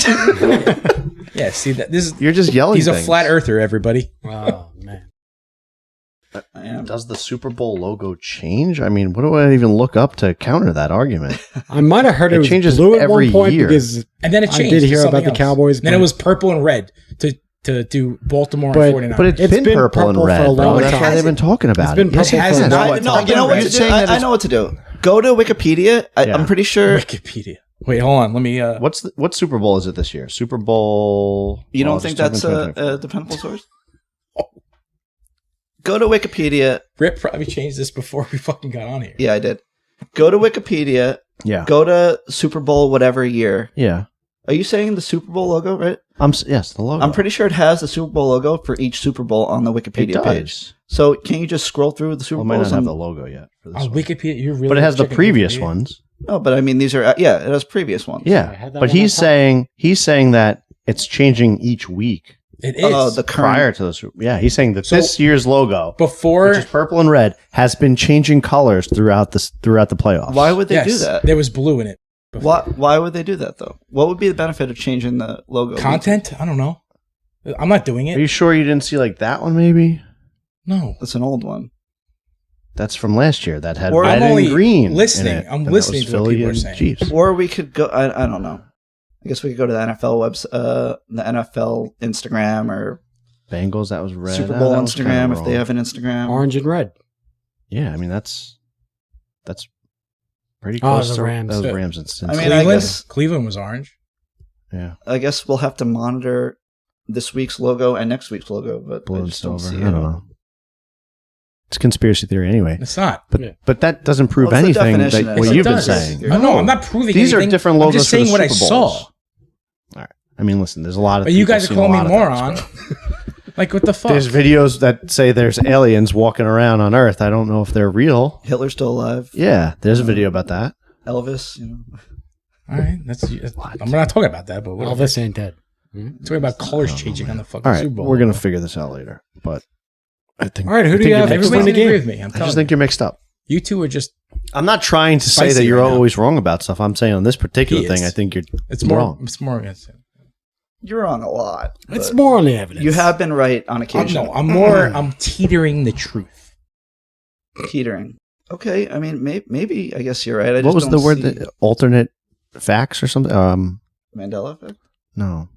Yeah, see that this is you're just yelling. he's a things. flat earther, everybody. Oh man. I am. Does the Super Bowl logo change? I mean, what do I even look up to counter that argument? I might have heard It it, was changes blue at every one point year. because And then it I changed. did to hear something about the else. Cowboys, Then it but- was purple and red to do Baltimore But- and 49ers. But it's been purple and for a red, long bro. time. That's why they've been talking about been it. purple Yes, it for a has. long No, time. You know what You're to do? saying that I it's- know what to do. Go to Wikipedia. Yeah. I'm pretty sure. Wikipedia. Wait, hold on. Let me. What Super Bowl is it this year? Super Bowl. You don't I'll think just that's type in 2024. a dependable source? Go to Wikipedia. Rip probably changed this before we fucking got on here. Yeah, I did. Go to Wikipedia. Yeah. Go to Super Bowl whatever year. Yeah. Are you saying the Super Bowl logo, right? Yes, the logo. I'm pretty sure it has the Super Bowl logo for each Super Bowl on the it Wikipedia does. page. So can you just scroll through the Super Well, it might not Bowls? have And, the logo yet. For this On one. Wikipedia, you're really. But it has the checking previous Wikipedia? ones. no, but I mean these are yeah, it has previous ones. I Yeah. had that But one he's on top. saying that it's changing each week It is. Oh, the prior current. to the Super. Yeah, he's saying that So- this year's logo, before. which is purple and red, has been changing colors throughout the playoffs. Why would they yes, do that? there was blue in it. before. Why would they do that though? What would be the benefit of changing the logo? Content? I don't know. I'm not doing Are it. you sure you didn't see like that one? Maybe No. That's an old one. that's from last year. That had Or- red I'm only and green. listening. in it, I'm and that listening was to what Philly people are and saying. Chiefs. Or we could go. I don't know. I guess we could go to the NFL the NFL Instagram or Bengals. That was red. Super Ah, Bowl that was kinda Instagram if they wrong. have an Instagram. Orange and red. Yeah, I mean that's pretty Oh, close. the to Rams. That was Rams and I mean, Cincinnati. Cleveland was orange. Yeah, I guess we'll have to monitor this week's logo and next week's logo, but blue I and just don't silver. see I it. don't know. It's conspiracy theory anyway. It's not. But Yeah. but that doesn't prove What's the anything definition that of what it? you've It been does. saying. No, I'm not proving These are anything. different I'm logos just for the saying what I Super saw. Bowls. All right. I mean, listen. There's a lot of. But you people guys are seen calling me lot moron. of things, Like, what the but fuck? there's videos that say there's aliens walking around on Earth. I don't know if they're real. Hitler's still alive. Yeah, there's a video about that. Elvis, you know. All right. I'm not talking about that, but whatever. Elvis ain't dead. Talking about colors changing on the fucking All right, Super Bowl. we're gonna figure this out later. But I think. All right, who I do think you you're have mixed to win up. the agree game? with me. I'm I telling just think you're mixed up. you two are just. I'm not trying to say Spicy that you're right now. always wrong about stuff. I'm saying on this particular He thing, is. I think you're It's more. wrong. It's more. You're wrong a lot. It's but more on the evidence. You have been right on occasion. No, I'm more. I'm teetering the truth. Teetering. Okay, I mean, maybe I guess you're right. I just What was don't the word? see That, alternate facts or something? Mandela effect? No,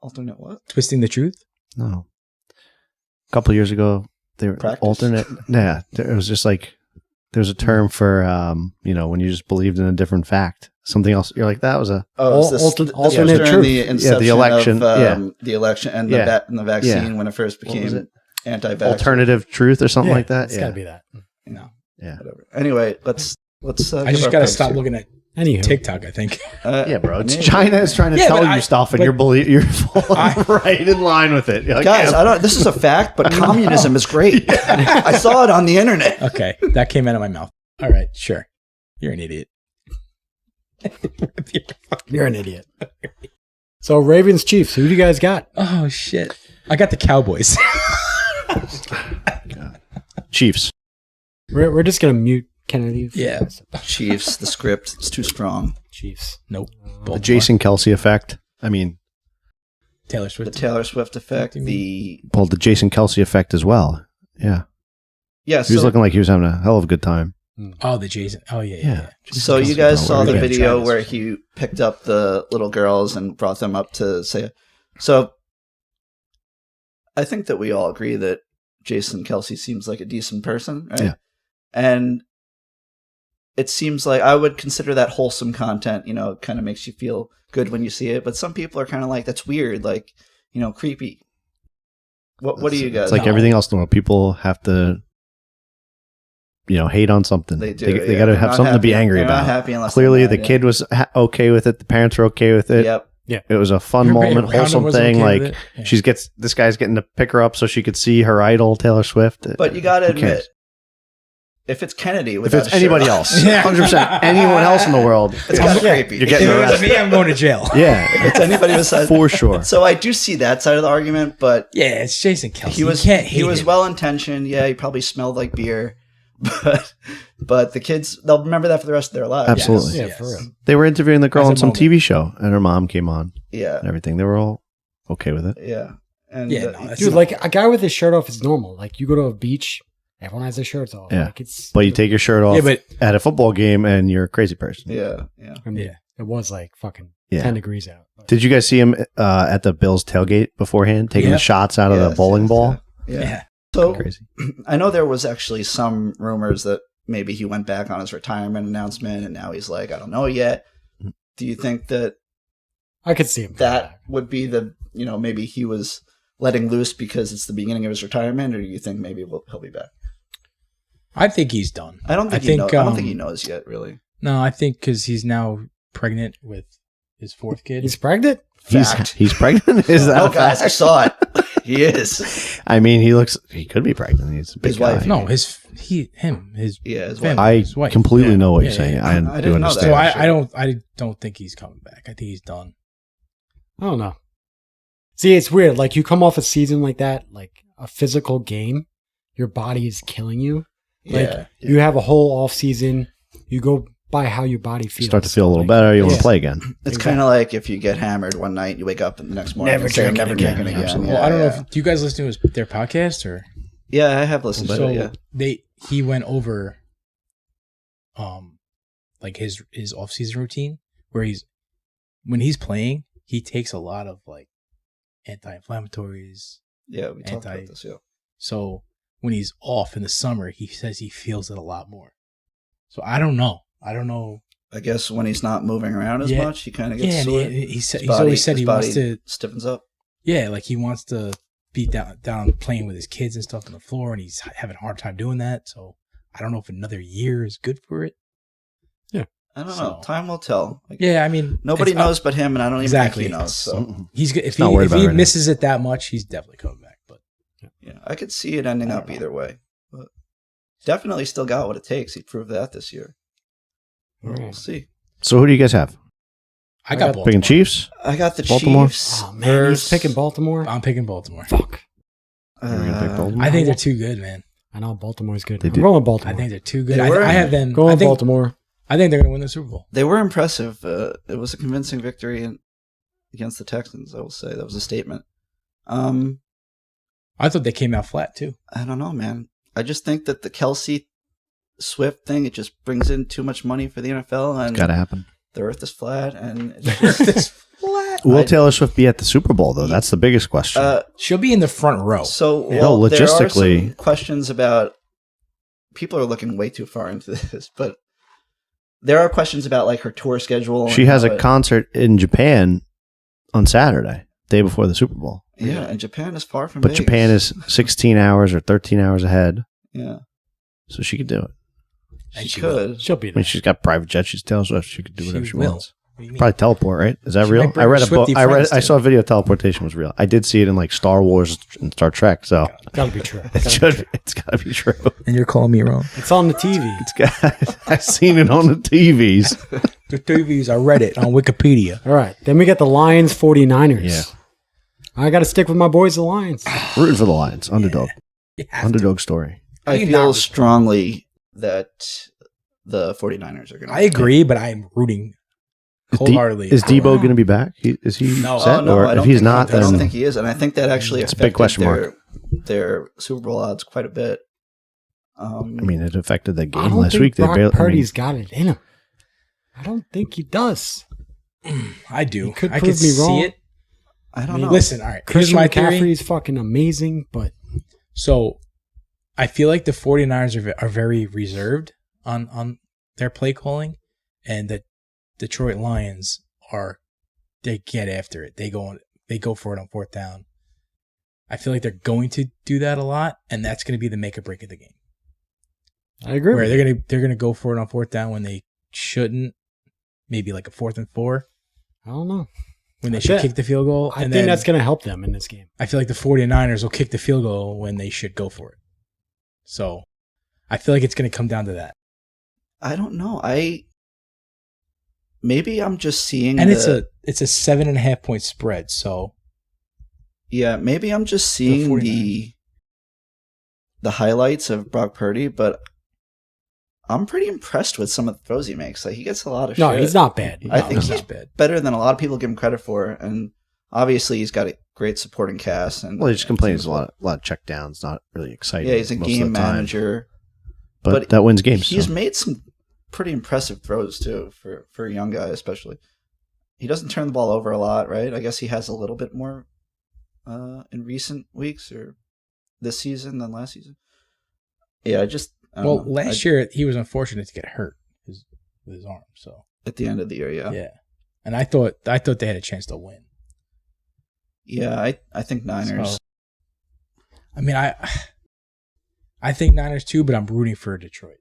Alternate what? Twisting the truth. no. A couple of years ago, they were Practice? alternate. Yeah, it was just like there's a term for when you just believed in a different fact, something else. You're like that was a Oh, it's alternate was truth. during the Yeah, inception the election, of the election and the, Yeah. and the vaccine Yeah. when it first What was became it? anti-vax. alternative truth or something Yeah, like that. It's Yeah, got to be that. No, yeah. Whatever. Anyway, let's. I give just our gotta picks stop here. looking at Anywho, TikTok. I think. Yeah, bro. It's maybe. China is trying to Yeah, tell but you stuff, and you're falling right in line with it. You're like, Guys, yeah, I don't. This is a fact, but communism is great. I saw it on the internet. Okay, that came out of my mouth. All right, sure. You're an idiot. you're an idiot. So Ravens Chiefs, who do you guys got? Oh shit! I got the Cowboys. Chiefs. We're just gonna mute Kennedy. Yeah. Chiefs. The script. It's too strong. Chiefs. Nope. The Baltimore. Jason Kelsey effect. I mean, Taylor The Swift. Taylor Swift effect. The the Jason Kelsey effect as well. Yeah, yes. he was looking like he was having a hell of a good time. Oh, the Jason. Oh yeah. Yeah. So you Kelsey, guys bro, saw what the are you doing? video Travis. where he picked up the little girls and brought them up to say. So I think that we all agree that Jason Kelsey seems like a decent person, right? Yeah. And it seems like I would consider that wholesome content. You know, it kind of makes you feel good when you see it. But some people are kind of like, that's weird, like, you know, creepy. What do you guys? It's like No. everything else in the world. People have to, hate on something. They do. They yeah. got to They're have not something to be happy- angry they're about. Not happy unless Clearly, they're the mad, kid was okay with it. The parents were okay with it. Yep. It was a fun moment, wholesome thing. Like Yeah. this guy's getting to pick her up so she could see her idol, Taylor Swift. But you got to Who admit, cares? if it's Kennedy, If without it's a shirt anybody on, else, Yeah. 100%, anyone else in the world, it's kind of creepy. you're getting If it was arrested. me, I'm going to jail. Yeah, It's anybody besides. for sure. So I do see that side of the argument, but Yeah, it's Jason Kelsey. he was You can't hate he was him. well intentioned. Yeah, he probably smelled like beer, but the kids, they'll remember that for the rest of their lives. Absolutely. Yeah, Yes. for real. They were interviewing the girl As a on some moment. TV show, and her mom came on Yeah, and everything. They were all okay with it. yeah, and Yeah, no, that's Dude, not- like a guy with his shirt off is normal. Like you go to a beach, everyone has their shirts off. Yeah. Like it's But you take your shirt off Yeah, but at a football game, and you're a crazy person. yeah, yeah. I mean, Yeah. it was like fucking 10 degrees out. Did you guys see him at the Bills tailgate beforehand, taking the shots out of the bowling ball? Yeah. So Crazy. I know there was actually some rumors that maybe he went back on his retirement announcement, and now he's like, I don't know yet. Do you think that I could see him. that would be the, maybe he was letting loose because it's the beginning of his retirement, or do you think maybe he'll be back? I think he's done. I don't think he knows yet, really. No, I think because he's now pregnant with his fourth kid. He's pregnant? He's pregnant? Is that guys, I saw it. He is. I mean, he could be pregnant. He's a big His wife. guy. No, his wife. I completely know what you're saying. Yeah. I do didn't know understand. So I don't think he's coming back. I think he's done. I don't know. See, it's weird. Like, you come off a season like that, like a physical game, your body is killing you. Like, you have a whole off season. You go by how your body feels. Start to feel a little better. You want to play again. It's kind of like if you get hammered one night, you wake up the next morning and say, never drinking again. Absolutely. Well, I don't know if do you guys listen to their podcast or? Yeah, I have listened to it. Yeah. He went over, like his off season routine where when he's playing, he takes a lot of like anti-inflammatories. Yeah, we talked about this. Yeah. So when he's off in the summer, he says he feels it a lot more. So I don't know. I guess when he's not moving around as much, he kind of gets sore. He's always said he wants to stiffens up. Yeah, like he wants to be down playing with his kids and stuff on the floor, and he's having a hard time doing that. So I don't know if another year is good for it. Yeah, I don't know. Time will tell. Yeah, I mean, nobody knows but him, and I don't even think he knows. So he's good. If he misses it that much, he's definitely coming back. But yeah, I could see it ending up either way. But definitely still got what it takes. He proved that this year. We'll see. So who do you guys have? I got Baltimore. Picking Chiefs? I got the Baltimore? Chiefs. Oh, man, he's picking Baltimore? I'm picking Baltimore. Fuck. You're gonna pick Baltimore? I think they're too good, man. I know Baltimore's good. They I'm do. going with Baltimore. I think they're too good. I have them. Going with Baltimore. I think they're going to win the Super Bowl. They were impressive. It was a convincing victory against the Texans, I will say. That was a statement. I thought they came out flat, too. I don't know, man. I just think that the Kelsey Swift thing, it just brings in too much money for the NFL. And It's got to happen. the earth is flat. And it's just, Will Taylor Swift be at the Super Bowl, though? That's the biggest question. She'll be in the front row. So, No, there are logistically- some questions about... People are looking way too far into this, but there are questions about like her tour schedule. She has a concert in Japan on Saturday, day before the Super Bowl. Yeah, and Japan is far from But Vegas. Japan is 16 hours or 13 hours ahead, Yeah, so she could do it. she she could. She'll be I mean, there. she's got private jet. She's Taylor Swift. She could do whatever she will. wants. What do you mean? Probably teleport, right? Is that She real? might bring I read her a book. Swiftie friends, I too. saw a video of teleportation was real. I did see it in like Star Wars and Star Trek. So Gotta be true. it's got to be true. And you're calling me wrong. It's on the TV. It's got. I've seen it on the TVs. The TVs, I read it on Wikipedia. All right. Then we got the Lions 49ers. Yeah. I got to stick with my boys, the Lions. Rooting for the Lions. Underdog. You have to. Underdog story. I You feel not- strongly that the 49ers are going to I agree, but I'm rooting wholeheartedly. Is Debo going to be back? Is he No. set? no, or I don't if he's think not, I don't then think he is, and I think that actually It's a affected big question mark. their Super Bowl odds quite a bit. I mean, it affected the I game don't last think week. They Brock barely. Purdy's got it in him. I don't think he does. I do. You could I prove can me wrong. see it. I don't know. Listen, all right. Here's Christian my theory. McCaffrey is fucking amazing, but So I feel like the 49ers are very reserved on their play calling, and the Detroit Lions they get after it. They go for it on fourth down. I feel like they're going to do that a lot, and that's going to be the make or break of the game. I agree. Where with they're gonna go for it on fourth down when they shouldn't. Maybe like a 4th and 4 I don't know. when they should kick the field goal. I and think then that's going to help them in this game. I feel like the 49ers will kick the field goal when they should go for it. So I feel like it's going to come down to that. I don't know. Maybe I'm just seeing, And it's a 7.5 point spread. So maybe I'm just seeing 49ers. the highlights of Brock Purdy, but I'm pretty impressed with some of the throws he makes. Like, he gets a lot of No, shit. he's not bad. I No, think he's he's not bad. better than a lot of people give him credit for, and obviously he's got a great supporting cast. And Well, he just complains a lot of check downs. Not really exciting. Yeah, he's a most game of the time. manager. but that wins games. He's so. made some pretty impressive throws too for a young guy, especially. he doesn't turn the ball over a lot, right? I guess he has a little bit more in recent weeks or this season than last season. Yeah, I don't know. Last year he was unfortunate to get hurt with his arm. So at the end of the year, yeah, and I thought they had a chance to win. Yeah, I think Niners. So, I mean, I think Niners too, but I'm rooting for Detroit.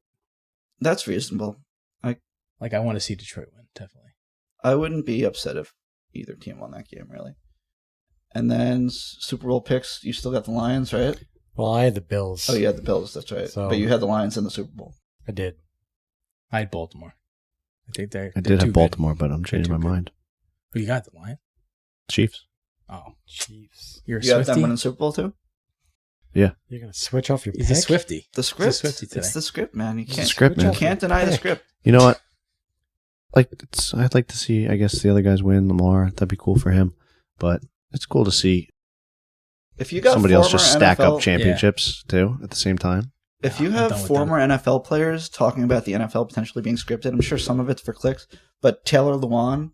That's reasonable. I want to see Detroit win, definitely. I wouldn't be upset if either team won that game, really. And then Super Bowl picks, you still got the Lions, right? Well, I had the Bills. Oh, you had the Bills, that's right. So, but you had the Lions in the Super Bowl. I did. I had Baltimore. I did have Baltimore, but I'm changing my mind. Who you got, the Lions? Chiefs. Oh, Chiefs. You're a You got Swiftie? them winning Super Bowl too? Yeah. You're going to switch off your He's pick? a Swiftie. The script. He's a Swiftie today. It's the script, man. You It's can't, the script, you man. can't deny the script. You know what? I'd like to see, I guess, the other guys win. Lamar, that'd be cool for him. But it's cool to see If you got somebody else just former stack NFL up championships too at the same time. If you I'm have done with former NFL players talking about the NFL potentially being scripted, I'm sure some of it's for clicks. But Taylor Lewan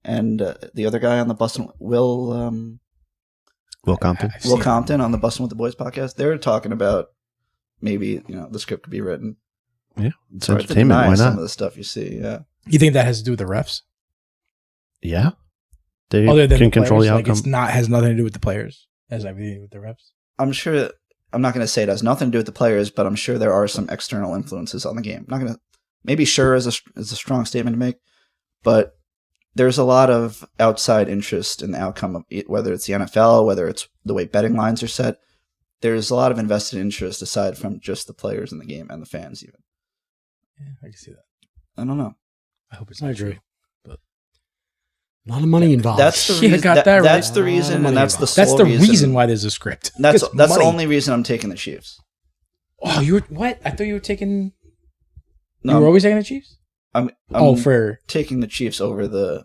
and the other guy on the Bustin' Will Compton. I've Will seen Compton on the Bustin' with the Boys podcast, they're talking about maybe the script could be written. Yeah, it's hard to entertainment. deny Why some not? of the stuff you see. Yeah, You think that has to do with the refs? Yeah, they Other than can the control players? the outcome. It's has nothing to do with the players. It has everything to do with the refs. I'm sure. I'm not going to say it has nothing to do with the players, but I'm sure there are some external influences on the game. I'm not going to. Maybe sure is a strong statement to make, but there's a lot of outside interest in the outcome of it, whether it's the NFL, whether it's the way betting lines are set. There's a lot of invested interest aside from just the players in the game and the fans even. Yeah, I can see that. I don't know. I hope it's I not agree. true. But A lot of money involved. That's the Yeah, reason. got that right. That's the reason, and that's the that's sole the reason why there's a script. That's Because the money. only reason I'm taking the Chiefs. Oh, you were what? I thought you were taking. No, you were always taking the Chiefs. I'm For taking the Chiefs over the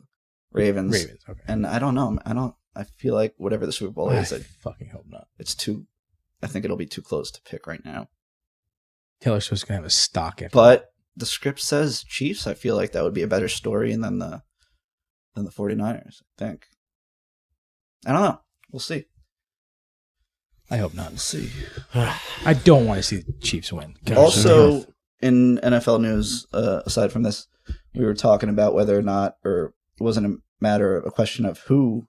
Ravens. Ravens. Okay. And I don't know. I feel like whatever the Super Bowl I is, fucking hope not. it's too. I think it'll be too close to pick right now. Taylor Swift's gonna have a stock after. But the script says Chiefs. I feel like that would be a better story than the 49ers. I think. I don't know. We'll see. I hope not. We'll see. I don't want to see the Chiefs win. Also, in NFL news, aside from this, we were talking about whether or not, or it wasn't a question of who.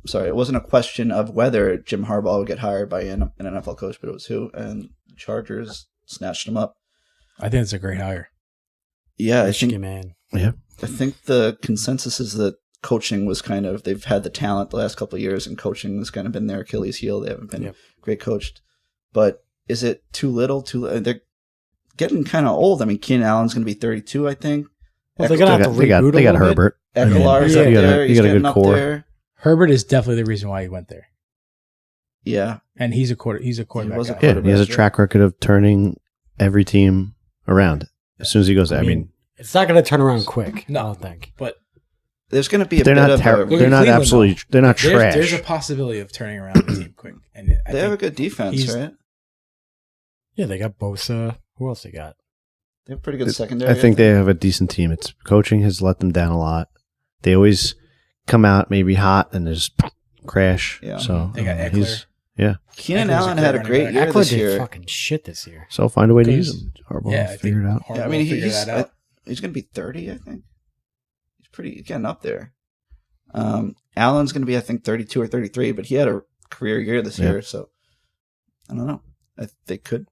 Sorry, it wasn't a question of whether Jim Harbaugh would get hired by an NFL coach, but it was who, and the Chargers snatched him up. I think it's a great hire. Yeah, Michigan, man. Yeah, I think the consensus is that coaching was kind of, they've had the talent the last couple of years, and coaching has kind of been their Achilles heel. They haven't been great coached. But is it too little? They're getting kind of old. I mean, Keenan Allen's going to be 32, I think. Well, they're gonna have to they got reboot a little bit. Herbert. Ekeler's Yeah, up you got a- there. you He's got a getting good up core. there. Herbert is definitely the reason why he went there, Yeah. and he's a quarterback. was a guy. Yeah, he has a track record of turning every team around as soon as he goes there. I mean, It's not going to turn around quick. No. I don't think. But There's going to be a they're bit not of terrible. a, They're not Cleveland, absolutely. though. They're not trash. There's a possibility of turning around the team quick, and they have a good defense, he's- right? Yeah, they got Bosa. Who else they got? They have a pretty good secondary. I think they have a decent team. It's coaching has let them down a lot. They always come out maybe hot and just crash. Yeah. So They got Eckler. he's yeah. Keenan Eckler's a Allen great had a running great back. year Eckler this did year. fucking shit this year. So find a way to Because- use him. Harbaugh, Yeah, I figure it out. Harbaugh Yeah, I mean, figured that out. he's going to be 30, I think. He's getting up there. Allen's going to be, I think, 32 or 33, but he had a career year this Yeah. year, so I don't know. They could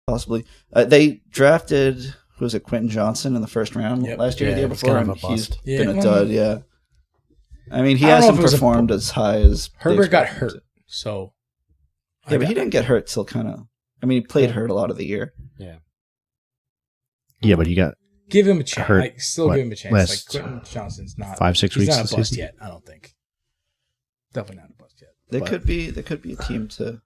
possibly. They drafted, who was it, Quentin Johnson in the first round Yep. last year, or the year it's before, kind and of a he's bust. Yeah, been a well, dud, yeah. I mean, he I don't know hasn't if it was a- performed as high as they Herbert got expected him hurt, so to. Yeah, but he didn't get hurt till kind of. I mean, he played hurt a lot of the year. Yeah, but you got give him a chance. Hurt, Like, still what, give him a chance. last Like Quentin Johnson's not 5-6 he's weeks not this a bust season? yet. I don't think. Definitely not a bust yet. They But could be a team to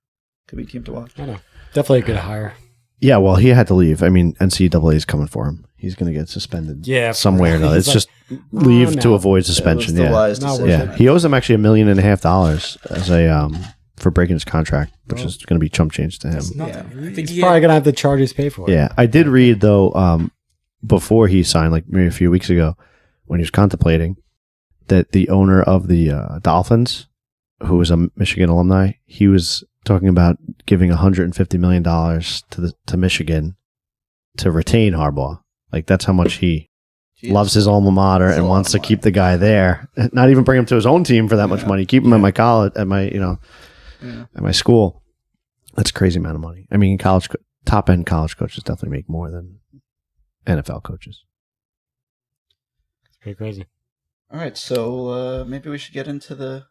watch. I don't know. Definitely a good hire. Yeah, well, he had to leave. I mean, NCAA is coming for him. He's going to get suspended. Yeah, somewhere or another. he's It's like, just leave to no. avoid suspension. It was the Yeah, wise Not decision. worth yeah. He owes him actually $1.5 million as a for breaking his contract, which is going to be chump change to him. That's nothing. Yeah. I think He's he probably going to have the Chargers pay for it. Yeah, I did read though before he signed, like maybe a few weeks ago, when he was contemplating, that the owner of the Dolphins, who was a Michigan alumni, he was talking about giving $150 million to Michigan to retain Harbaugh. Like, that's how much he loves his alma mater and wants to keep the guy there. Not even bring him to his own team for that much money. Keep him at my college, at my at my school. That's a crazy amount of money. I mean, top end college coaches definitely make more than NFL coaches. It's pretty crazy. All right, so maybe we should get into the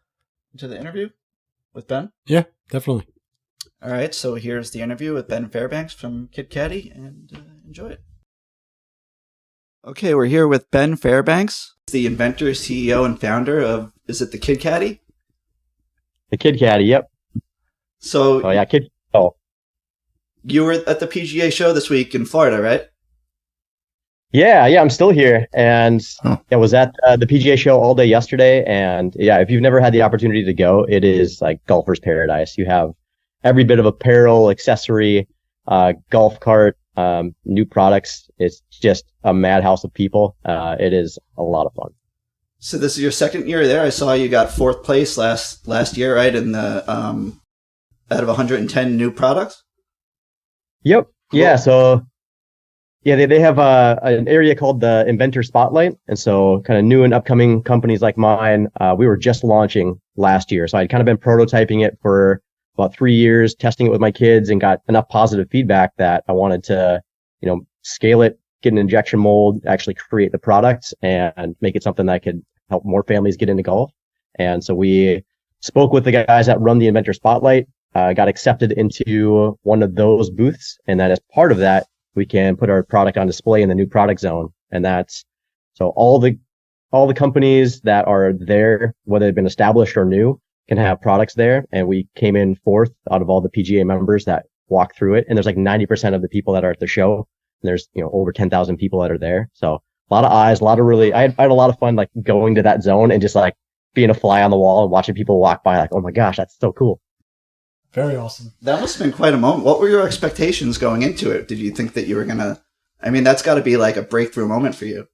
interview with Ben. Yeah, definitely. All right, so here's the interview with Ben Fairbanks from KidCaddie, and enjoy it. Okay, we're here with Ben Fairbanks, the inventor, CEO, and founder of, is it the KidCaddie? The KidCaddie, yep. So, Oh, you were at the PGA show this week in Florida, right? yeah, I'm still here, and I was at the PGA show all day yesterday. And yeah, if you've never had the opportunity to go, it is like golfer's paradise. You have every bit of apparel, accessory, golf cart, new products. It's just a madhouse of people. It is a lot of fun. So this is your second year there. I saw you got 4th place last year, right? In the out of 110 new products. Yep. Cool. Yeah. So yeah, they have an area called the Inventor Spotlight, and so kind of new and upcoming companies like mine. We were just launching last year, so I'd kind of been prototyping it for about 3 years, testing it with my kids, and got enough positive feedback that I wanted to, scale it, get an injection mold, actually create the product, and make it something that could help more families get into golf. And so we spoke with the guys that run the Inventor Spotlight, got accepted into one of those booths, and then as part of that, we can put our product on display in the new product zone. And that's so all the companies that are there, whether they've been established or new, can have products there. And we came in 4th out of all the PGA members that walk through it. And there's like 90% of the people that are at the show. And there's, over 10,000 people that are there. So a lot of eyes, a lot of really, I had a lot of fun, like going to that zone and just like being a fly on the wall and watching people walk by like, oh my gosh, that's so cool. Very awesome. That must have been quite a moment. What were your expectations going into it? Did you think that you were going to, that's got to be like a breakthrough moment for you.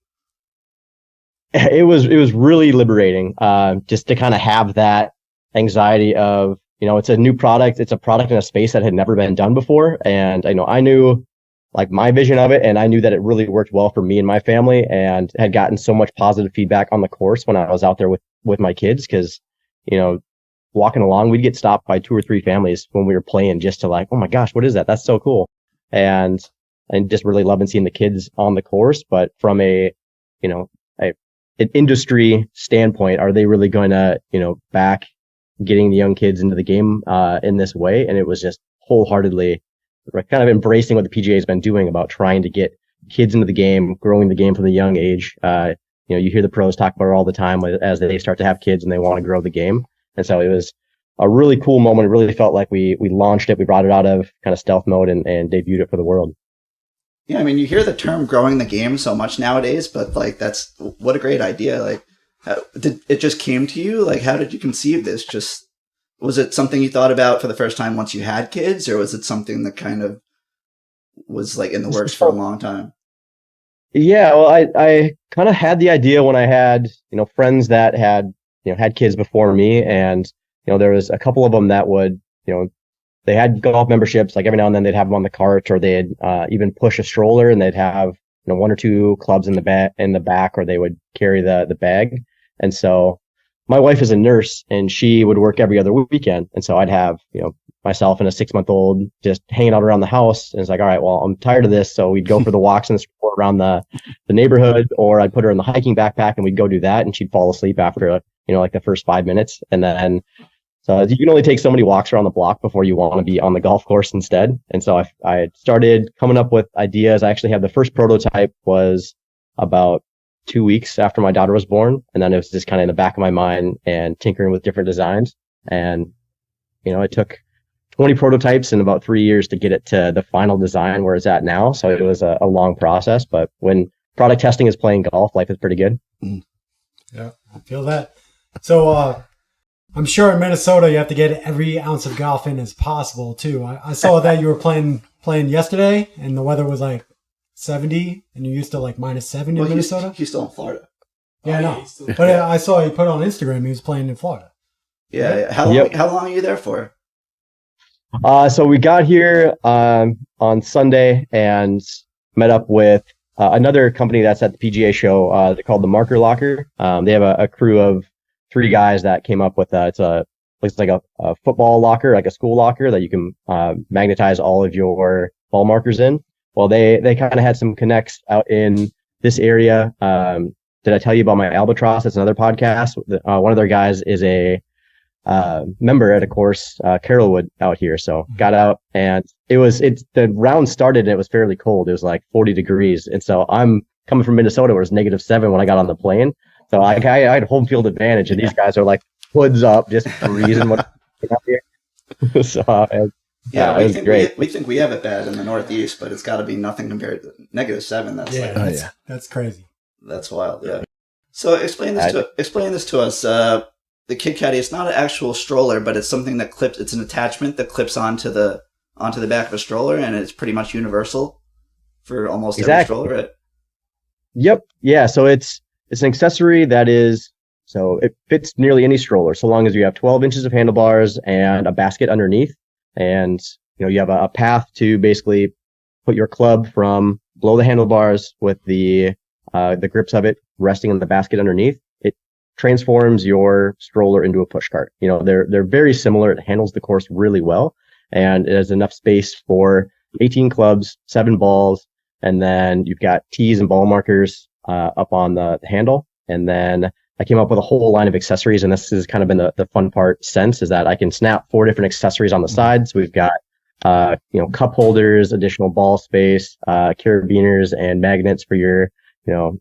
It was really liberating, just to kind of have that anxiety of, it's a new product. It's a product in a space that had never been done before. And I knew like my vision of it, and I knew that it really worked well for me and my family, and had gotten so much positive feedback on the course when I was out there with my kids. Cause, walking along, we'd get stopped by 2 or 3 families when we were playing just to like, oh my gosh, what is that? That's so cool. And just really loving seeing the kids on the course. But from an industry standpoint, are they really going to, back getting the young kids into the game in this way? And it was just wholeheartedly kind of embracing what the PGA has been doing about trying to get kids into the game, growing the game from the young age. You hear the pros talk about it all the time as they start to have kids and they want to grow the game. And so it was a really cool moment. It really felt like we launched it. We brought it out of kind of stealth mode and debuted it for the world. Yeah, you hear the term growing the game so much nowadays, but like that's what a great idea. Like, did it just came to you? Like, how did you conceive this? Just was it something you thought about for the first time once you had kids, or was it something that kind of was like in the works for a long time? Yeah, well, I kind of had the idea when I had friends that had had kids before me, and there was a couple of them that would they had golf memberships. Like every now and then they'd have them on the cart, or they'd even push a stroller and they'd have 1 or 2 clubs in the back, or they would carry the bag. And so my wife is a nurse and she would work every other weekend, and so I'd have myself and a 6-month-old just hanging out around the house. And it's like, all right, well, I'm tired of this. So we'd go for the walks in the stroller around the neighborhood, or I'd put her in the hiking backpack and we'd go do that, and she'd fall asleep after like the first 5 minutes. And then so you can only take so many walks around the block before you want to be on the golf course instead. And so I started coming up with ideas. I actually have the first prototype was about 2 weeks after my daughter was born. And then it was just kind of in the back of my mind and tinkering with different designs. And, it took 20 prototypes in about 3 years to get it to the final design where it's at now. So it was a long process, but when product testing is playing golf, life is pretty good. Yeah, I feel that. So, I'm sure in Minnesota you have to get every ounce of golf in as possible too. I saw that you were playing yesterday, and the weather was like 70, and you're used to like -7 in Minnesota. He's still in Florida. Yeah, no. But I saw he put on Instagram he was playing in Florida. Yeah. How long are you there for? So we got here on Sunday and met up with another company that's at the PGA show. They're called the Marker Locker. They have a crew of 3 guys that came up with it's like a football locker, like a school locker that you can magnetize all of your ball markers in. Well, they kind of had some connects out in this area. Did I tell you about my Albatross? It's another podcast. One of their guys is a member at a course, Carrollwood out here. So got out and the round started and it was fairly cold. It was like 40 degrees. And so I'm coming from Minnesota where it was -7 when I got on the plane. So I had home field advantage and these guys are like hoods up, just freezing when I out here. So yeah, it was great. We think we have it bad in the Northeast, but it's got to be nothing compared to -7. That's that's crazy. That's wild. Yeah. So explain this to us. The KidCaddie, it's not an actual stroller, but it's something that clips. It's an attachment that clips onto the back of a stroller, and it's pretty much universal for almost every stroller, right? Yep. Yeah. So it's an accessory that it fits nearly any stroller, so long as you have 12 inches of handlebars and a basket underneath, and you have a path to basically put your club from below the handlebars with the grips of it resting in the basket underneath. It transforms your stroller into a push cart. They're very similar. It handles the course really well, and it has enough space for 18 clubs, 7 balls, and then you've got tees and ball markers up on the handle. And then I came up with a whole line of accessories, and this has kind of been the fun part since, is that I can snap 4 different accessories on the sides. We've got cup holders, additional ball space, carabiners, and magnets for your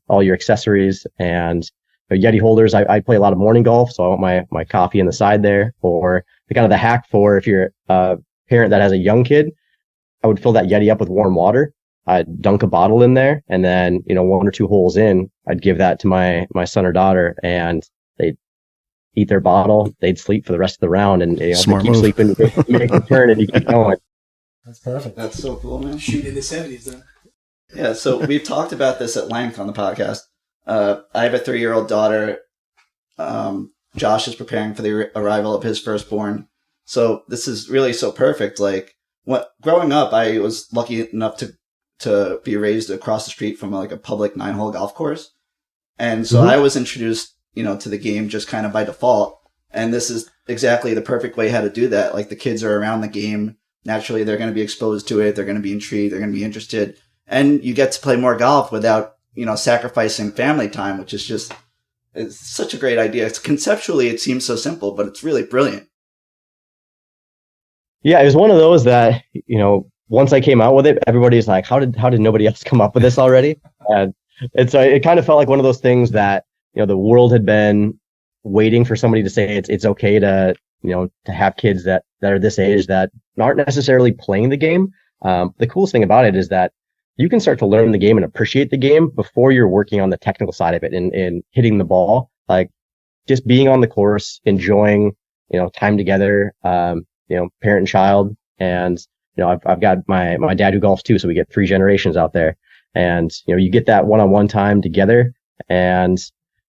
all your accessories, and Yeti holders. I play a lot of morning golf, so I want my coffee in the side there. Or the hack for if you're a parent that has a young kid, I would fill that Yeti up with warm water. I'd dunk a bottle in there, and then 1 or 2 holes in, I'd give that to my son or daughter, and they'd eat their bottle. They'd sleep for the rest of the round, and they keep sleeping, make a turn, and you keep going. That's perfect. That's so cool, man. Shoot in the 70s, then. Yeah, so we've talked about this at length on the podcast. I have a 3-year-old daughter. Josh is preparing for the arrival of his firstborn. So this is really so perfect. Like, growing up, I was lucky enough to be raised across the street from a public 9-hole golf course. And so I was introduced, to the game just kind of by default. And this is exactly the perfect way how to do that. Like, the kids are around the game. Naturally, they're going to be exposed to it. They're going to be intrigued. They're going to be interested. And you get to play more golf without, sacrificing family time, which is it's such a great idea. Conceptually, it seems so simple, but it's really brilliant. Yeah, it was one of those that, once I came out with it, everybody's like, how did nobody else come up with this already? And it kind of felt like one of those things that, the world had been waiting for somebody to say it's okay to have kids that are this age that aren't necessarily playing the game. The coolest thing about it is that you can start to learn the game and appreciate the game before you're working on the technical side of it and hitting the ball. Like, just being on the course, enjoying, time together, parent and child. And, I've got my dad who golfs too. So we get 3 generations out there, and, you get that one-on-one time together, and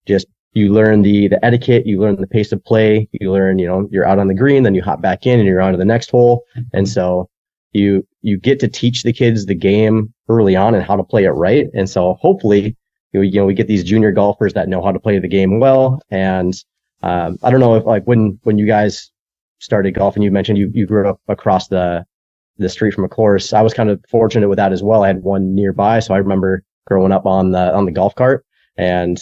just, you learn the etiquette, you learn the pace of play, you learn, you're out on the green, then you hop back in and you're on to the next hole. And so you get to teach the kids the game early on and how to play it right. And so hopefully, we get these junior golfers that know how to play the game well. And I don't know if when you guys started golfing, you mentioned you grew up across the street from a course. I was kind of fortunate with that as well. I had one nearby, so I remember growing up on the golf cart, and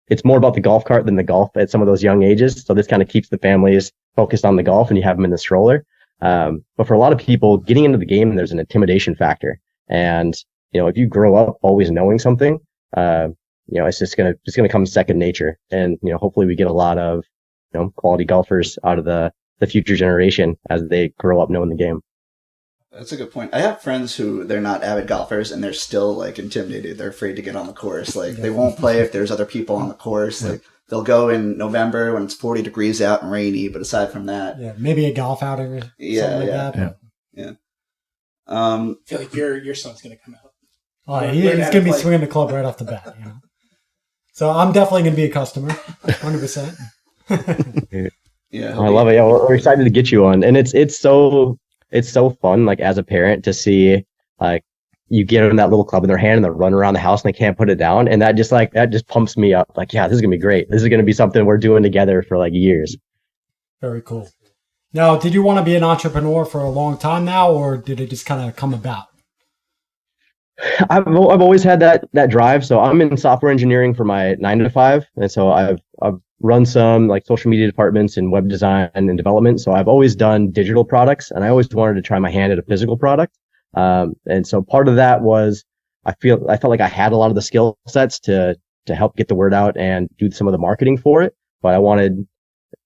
it's more about the golf cart than the golf at some of those young ages. So this kind of keeps the families focused on the golf, and you have them in the stroller. But for a lot of people, getting into the game, there's an intimidation factor. And, if you grow up always knowing something, it's just gonna come second nature. And, hopefully we get a lot of, quality golfers out of the future generation as they grow up knowing the game. That's a good point. I have friends who they're not avid golfers and they're still intimidated. They're afraid to get on the course. They won't play if there's other people on the course. They'll go in November when it's 40 degrees out and rainy, but aside from that, maybe a golf outing or something like that. Yeah. I feel like your son's gonna come out. Oh, he's gonna be swinging the club right off the bat. So I'm definitely going to be a customer, 100%. Yeah, I love it. Yeah, we're excited to get you on, and it's so fun. Like as a parent to see like you get them that little club in their hand and they're running around the house and they can't put it down, and that just pumps me up. Like, yeah, this is gonna be great. This is gonna be something we're doing together for like years. Very cool. Now, did you want to be an entrepreneur for a long time now, or did it just kind of come about? I've always had that drive. So I'm in software engineering for my 9 to 5, and so I've run some like social media departments and web design and development. So I've always done digital products, and I always wanted to try my hand at a physical product. And so part of that was I felt like I had a lot of the skill sets to help get the word out and do some of the marketing for it, but I wanted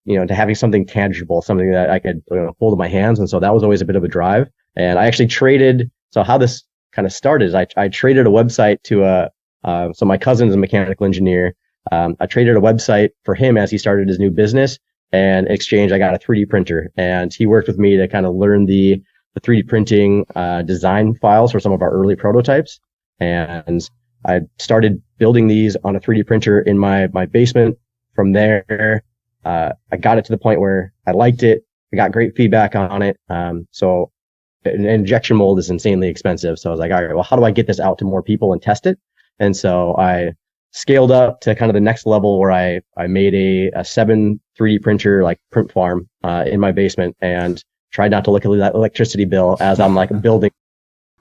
to having something tangible, something that I could hold in my hands. And so that was always a bit of a drive. And I actually traded. So how this kind of started is I traded a website to so my cousin's a mechanical engineer. I traded a website for him as he started his new business, and in exchange I got a 3D printer, and he worked with me to kind of learn the 3D printing design files for some of our early prototypes. And I started building these on a 3D printer in my basement. From there, I got it to the point where I liked it. I got great feedback on it. So an injection mold is insanely expensive. So I was like, all right, well, how do I get this out to more people and test it? And so I scaled up to kind of the next level where I made a 7 3D printer, like print farm, in my basement, and tried not to look at that electricity bill as I'm like building.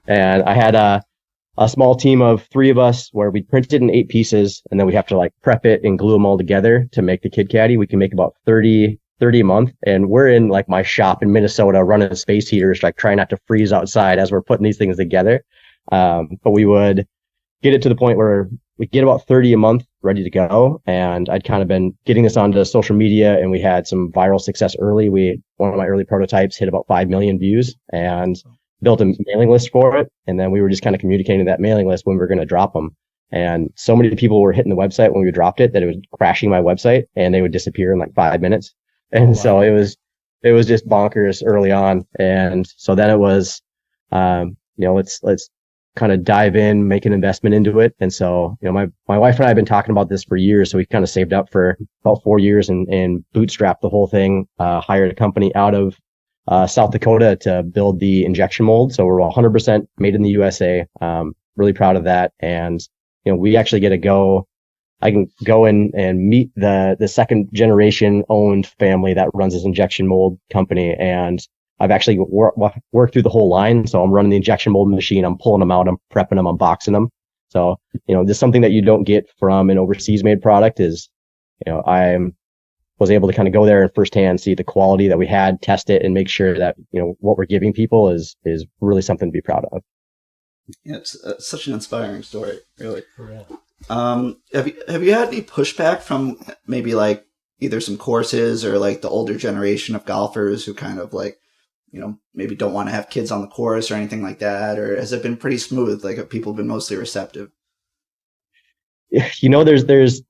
And I had a small team of 3 of us where we printed in 8 pieces, and then we have to like prep it and glue them all together to make the KidCaddie. We can make about 30 a month, and we're in like my shop in Minnesota running space heaters, like trying not to freeze outside as we're putting these things together. But we would get it to the point where we get about 30 a month ready to go. And I'd kind of been getting this onto social media, and we had some viral success early. One of my early prototypes hit about 5 million views, and built a mailing list for it. And then we were just kind of communicating to that mailing list when we were going to drop them. And so many people were hitting the website when we dropped it that it was crashing my website, and they would disappear in like 5 minutes. And so it was just bonkers early on. And so then it was, let's kind of dive in, make an investment into it. And so, my wife and I have been talking about this for years. So we kind of saved up for about 4 years and bootstrapped the whole thing, hired a company out of South Dakota to build the injection mold. So we're 100% made in the USA. Really proud of that. And, we actually get to go. I can go in and meet the second generation owned family that runs this injection mold company. And I've actually worked through the whole line. So I'm running the injection mold machine. I'm pulling them out. I'm prepping them. I'm boxing them. So, just something that you don't get from an overseas made product is, I was able to kind of go there and firsthand see the quality that we had, test it, and make sure that, what we're giving people is really something to be proud of. Yeah, it's such an inspiring story, really. Yeah. Have you had any pushback from maybe like either some courses or like the older generation of golfers who kind of like, maybe don't want to have kids on the course or anything like that? Or has it been pretty smooth? Like, have people been mostly receptive? There's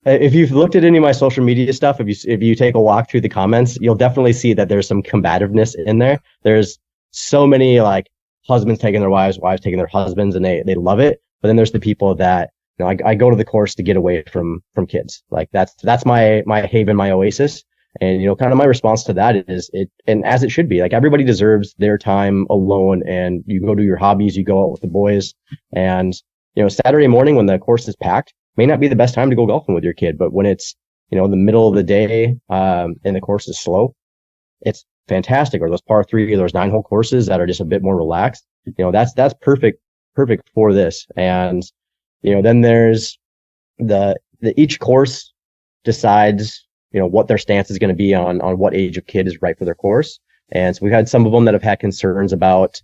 if you've looked at any of my social media stuff, if you take a walk through the comments, you'll definitely see that there's some combativeness in there. There's so many like husbands taking their wives taking their husbands, and they love it. But then there's the people that, I go to the course to get away from kids. Like that's my haven, my oasis. And, kind of my response to that is and as it should be, like everybody deserves their time alone, and you go do your hobbies, you go out with the boys. And, Saturday morning when the course is packed may not be the best time to go golfing with your kid, but when it's, the middle of the day, and the course is slow, it's fantastic. Or those par 3 or those 9-hole courses that are just a bit more relaxed, that's perfect for this. And, then there's each course decides, what their stance is going to be on what age of kid is right for their course. And so we've had some of them that have had concerns about,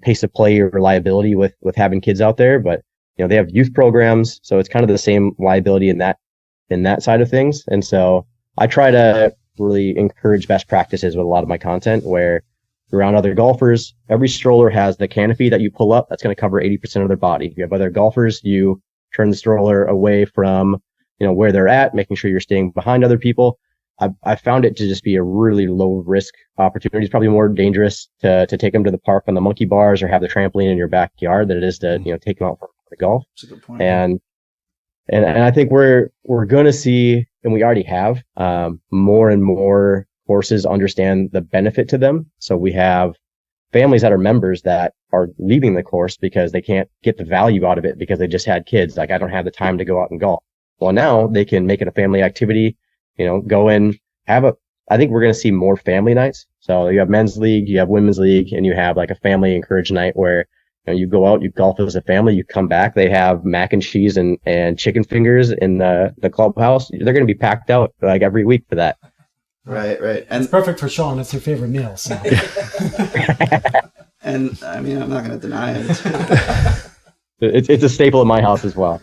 pace of play or reliability with having kids out there, but, they have youth programs. So it's kind of the same liability in that side of things. And so I try to really encourage best practices with a lot of my content, where around other golfers, every stroller has the canopy that you pull up that's going to cover 80% of their body. If you have other golfers, you turn the stroller away from, where they're at, making sure you're staying behind other people. I found it to just be a really low risk opportunity. It's probably more dangerous to take them to the park on the monkey bars or have the trampoline in your backyard than it is to, take them out for golf. That's a good point. And And I think we're going to see, and we already have, more and more courses understand the benefit to them. So we have families that are members that are leaving the course because they can't get the value out of it because they just had kids. Like, I don't have the time to go out and golf. Well, now they can make it a family activity, go in, I think we're going to see more family nights. So you have men's league, you have women's league, and you have like a family encouraged night where you go out, you golf as a family, you come back, they have mac and cheese and chicken fingers in the clubhouse. They're going to be packed out like every week for that. Right. And it's perfect for Sean. It's her favorite meal. So. And I mean, I'm not going to deny it. It's a staple at my house as well.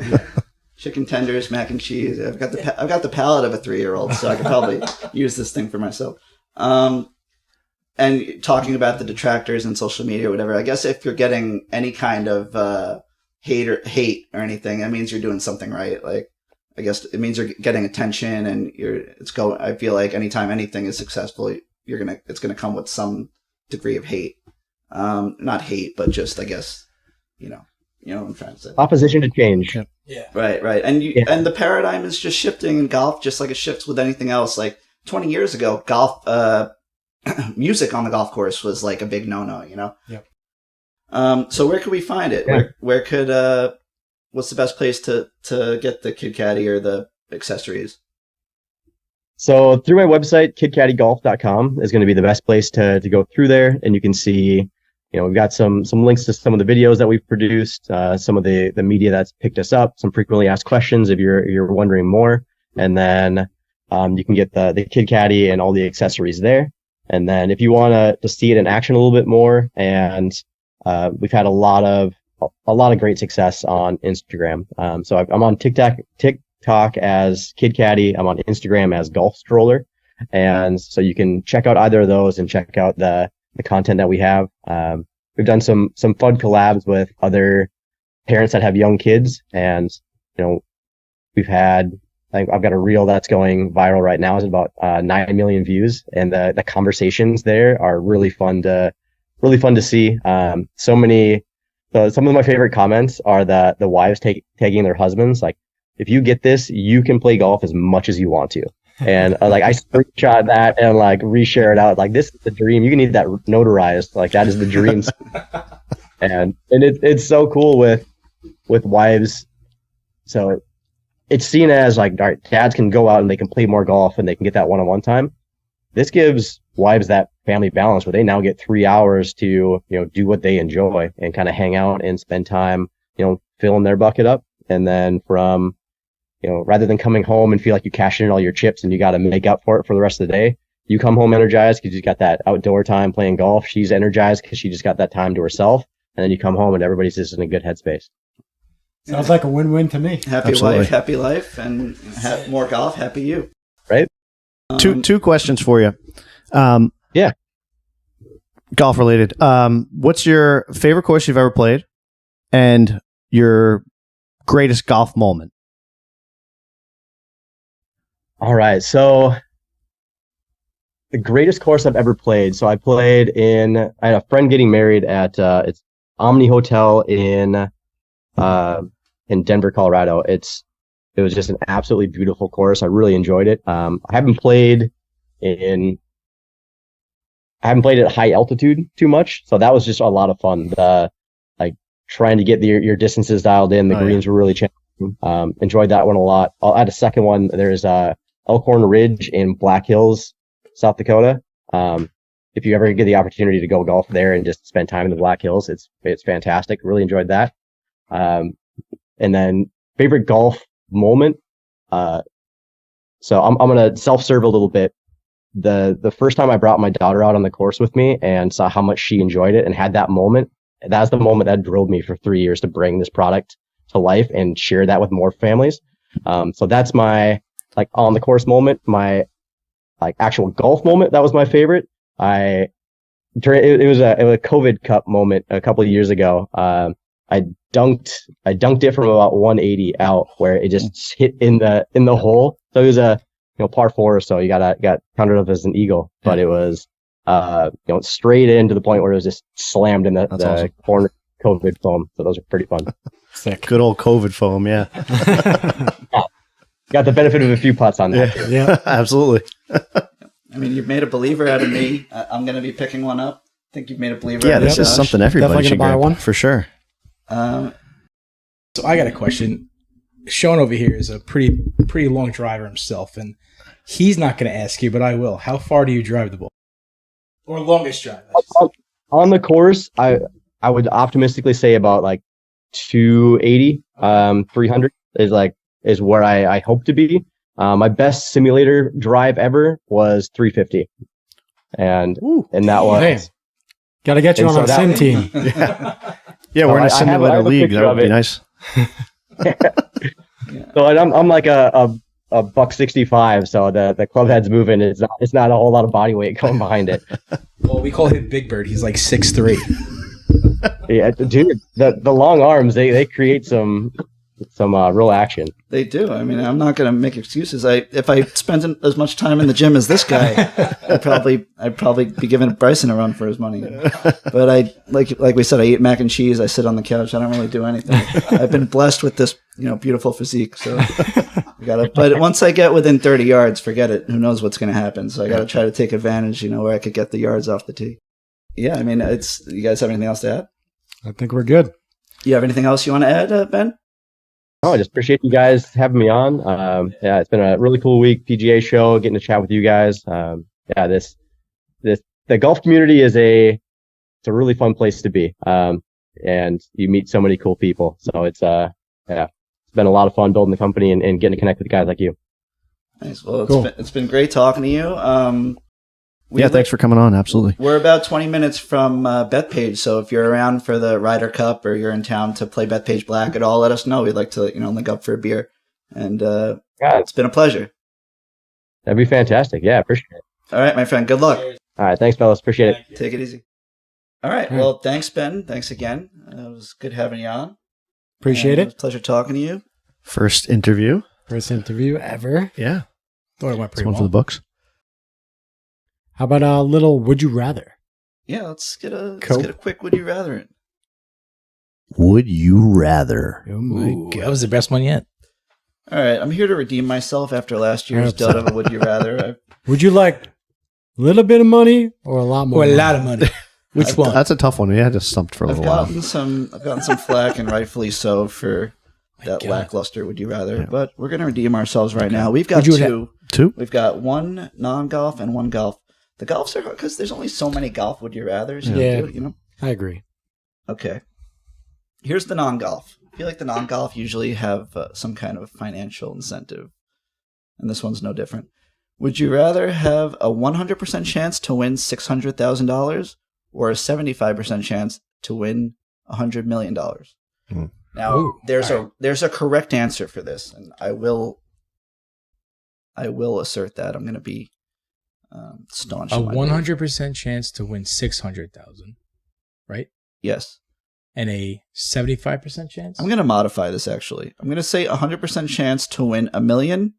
Chicken tenders, mac and cheese. I've got the palate of a 3-year-old, so I could probably use this thing for myself. And talking about the detractors and social media or whatever, I guess if you're getting any kind of hate or anything, that means you're doing something right. Like, I guess it means you're getting attention, and I feel like anytime anything is successful, it's gonna come with some degree of hate. Not hate, but just, I guess, you know what I'm trying to say. Opposition to change. Yeah. Right. And and the paradigm is just shifting in golf, just like it shifts with anything else. Like 20 years ago, golf, music on the golf course was like a big no-no, Yep. So where could we find it? Yeah. Where could, what's the best place to get the KidCaddie or the accessories? So through my website, KidCaddieGolf.com is going to be the best place to go through there. And you can see, we've got some links to some of the videos that we've produced, some of the media that's picked us up, some frequently asked questions if you're wondering more. And then, you can get the KidCaddie and all the accessories there. And then if you want to see it in action a little bit more, and, we've had a lot of great success on Instagram. So I'm on TikTok as KidCaddie. I'm on Instagram as Golf Stroller. And so you can check out either of those and check out the content that we have. We've done some fun collabs with other parents that have young kids. And, I've got a reel that's going viral right now. It's about 9 million views, and the conversations there are really fun to see. Some of my favorite comments are the wives tagging their husbands. Like, if you get this, you can play golf as much as you want to. And I screenshot that and reshare it out. Like, this is the dream. You can need that notarized. Like, that is the dream. and it's so cool with wives. So it's seen as all right, dads can go out and they can play more golf and they can get that one-on-one time. This gives wives that family balance where they now get 3 hours to, do what they enjoy and kind of hang out and spend time, filling their bucket up. And then from, rather than coming home and feel like you cashed in all your chips and you got to make up for it for the rest of the day, you come home energized because you got that outdoor time playing golf. She's energized because she just got that time to herself. And then you come home and everybody's just in a good headspace. Sounds like a win-win to me. Happy life, and more golf, happy you. Right? Two questions for you. Yeah. Golf related. What's your favorite course you've ever played, and your greatest golf moment? All right. So the greatest course I've ever played. So I had a friend getting married at it's Omni Hotel in Denver, Colorado. It was just an absolutely beautiful course. I really enjoyed it. I haven't played at high altitude too much, so that was just a lot of fun. Trying to get your distances dialed in. The greens were really challenging. Enjoyed that one a lot. I'll add a second one. There's Elkhorn Ridge in Black Hills, South Dakota. If you ever get the opportunity to go golf there and just spend time in the Black Hills, it's fantastic. Really enjoyed that. And then favorite golf moment. So I'm going to self-serve a little bit. The first time I brought my daughter out on the course with me and saw how much she enjoyed it and had that moment, that's the moment that drove me for 3 years to bring this product to life and share that with more families. So that's my on the course moment. My actual golf moment, that was my favorite. It was a COVID Cup moment a couple of years ago. I dunked it from about 180 out, where it just hit in the hole. So it was a par 4, so you got counted up as an eagle, but it was straight in to the point where it was just slammed in the awesome. corner COVID foam. So those are pretty fun. Sick. Good old COVID foam, yeah. Got the benefit of a few putts on that. Too. Yeah, absolutely. I mean, you've made a believer out of me. I'm going to be picking one up. I think you've made a believer out of this is Josh. something everybody Definitely should gonna buy grab, one. for sure. So I got a question. Sean over here is a pretty long driver himself, and he's not going to ask you, but I will. How far do you drive the ball? Or longest drive? I should say. On the course, I would optimistically say about like 280, 300 is where I hope to be. My best simulator drive ever was 350, and that was. Damn. Got to get you And on so our sim that- team. Yeah, we're in a I have simulator a league. picture That of would be it. nice. So I'm like a $165. So the club head's moving. It's not a whole lot of body weight going behind it. Well, we call him Big Bird. He's like 6'3". Yeah, dude, the long arms they create some real action. They do. I mean, I'm not going to make excuses. If I spent as much time in the gym as this guy, I'd probably be giving Bryson a run for his money. But I like we said, I eat mac and cheese. I sit on the couch. I don't really do anything. I've been blessed with this beautiful physique. So I gotta. But once I get within 30 yards, forget it. Who knows what's going to happen? So I got to try to take advantage. Where I could get the yards off the tee. Yeah, I mean, You guys have anything else to add? I think we're good. You have anything else you want to add, Ben? Oh, I just appreciate you guys having me on. Yeah, it's been a really cool week. PGA show, getting to chat with you guys. The golf community it's a really fun place to be. And you meet so many cool people. So it's been a lot of fun building the company and getting to connect with guys like you. Nice. Well, Cool. It's been great talking to you. Thanks for coming on. Absolutely. We're about 20 minutes from Bethpage, so if you're around for the Ryder Cup or you're in town to play Bethpage Black at all, let us know. We'd like to, link up for a beer. And it's been a pleasure. That'd be fantastic. Yeah, appreciate it. All right, my friend. Good luck. All right, thanks, fellas. Appreciate it. Take it easy. All right. Well, thanks, Ben. Thanks again. It was good having you on. Appreciate It it. was a pleasure talking to you. First interview. First interview ever. Yeah. Thought it went It's pretty one well. for the books. How about a little would you rather? Yeah, let's get a Cool. quick would you rather in. Would you rather? Oh my Ooh, god. that was the best one yet. All right, I'm here to redeem myself after last year's dud of a would you rather. Would you like a little bit of money or a lot more? Or a money? lot of money. Which one? That's a tough one. We had to stump for a I've little while. gotten some flack, and rightfully so, for that God. lackluster would you rather. But we're going to redeem ourselves right now. We've got Would you two. Two? We've got one non-golf and one golf. The golfs are because there's only so many golf would you rathers. Yeah. I agree. Okay. Here's the non-golf. I feel like the non-golf usually have some kind of financial incentive, and this one's no different. Would you rather have a 100% chance to win $600,000 or a 75% chance to win $100 million? Now, Ooh, there's a correct answer for this, and I will assert that. I'm going to be staunch. A in my belief. 100% chance to win 600,000, right? Yes. And a 75% chance? I'm going to modify this, actually. I'm going to say 100% chance to win $1 million,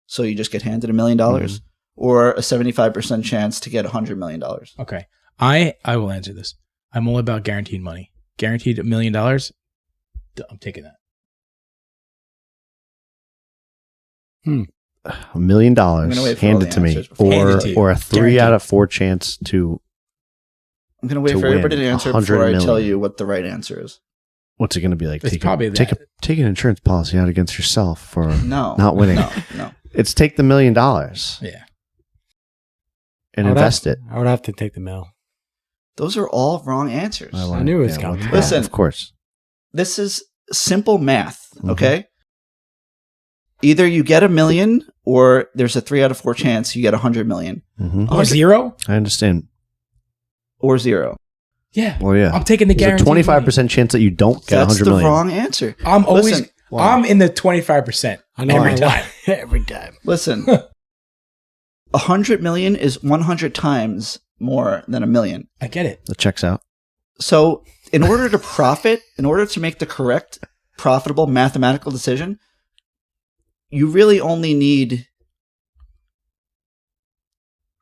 so you just get handed $1 million, or a 75% chance to get $100 million. Okay. I will answer this. I'm all about guaranteed money. Guaranteed $1 million, I'm taking that. $1 million I'm gonna wait for all handed the to me, answers before- Handed to you. or a 3 Guaranteed. out of 4 chance to I'm going to wait to for everybody win to answer 100 before I million. tell you what the right answer is. what's it going to be like? It's probably take that. take an insurance policy out against yourself for No. not winning. No. It's take the $1 million Yeah. and invest it. I would have to take the mill. Those are all wrong answers. I knew it was coming. well, Listen. of course. This is simple math, Mhm. okay? Either you get $1 million or there's a 3 out of 4 chance you get $100 million Mhm. Or zero? I understand. or 0. Yeah. Well, yeah. I'm taking the There's a guarantee. 25% chance that you don't get That's $100 the million. wrong answer. I'm always, Listen, I'm in the 25%. I know every my time. life. Every time. Listen, 100 million is 100 times more than $1 million. I get it. That checks out. So, in order to profit, in order to make the correct, profitable mathematical decision, you really only need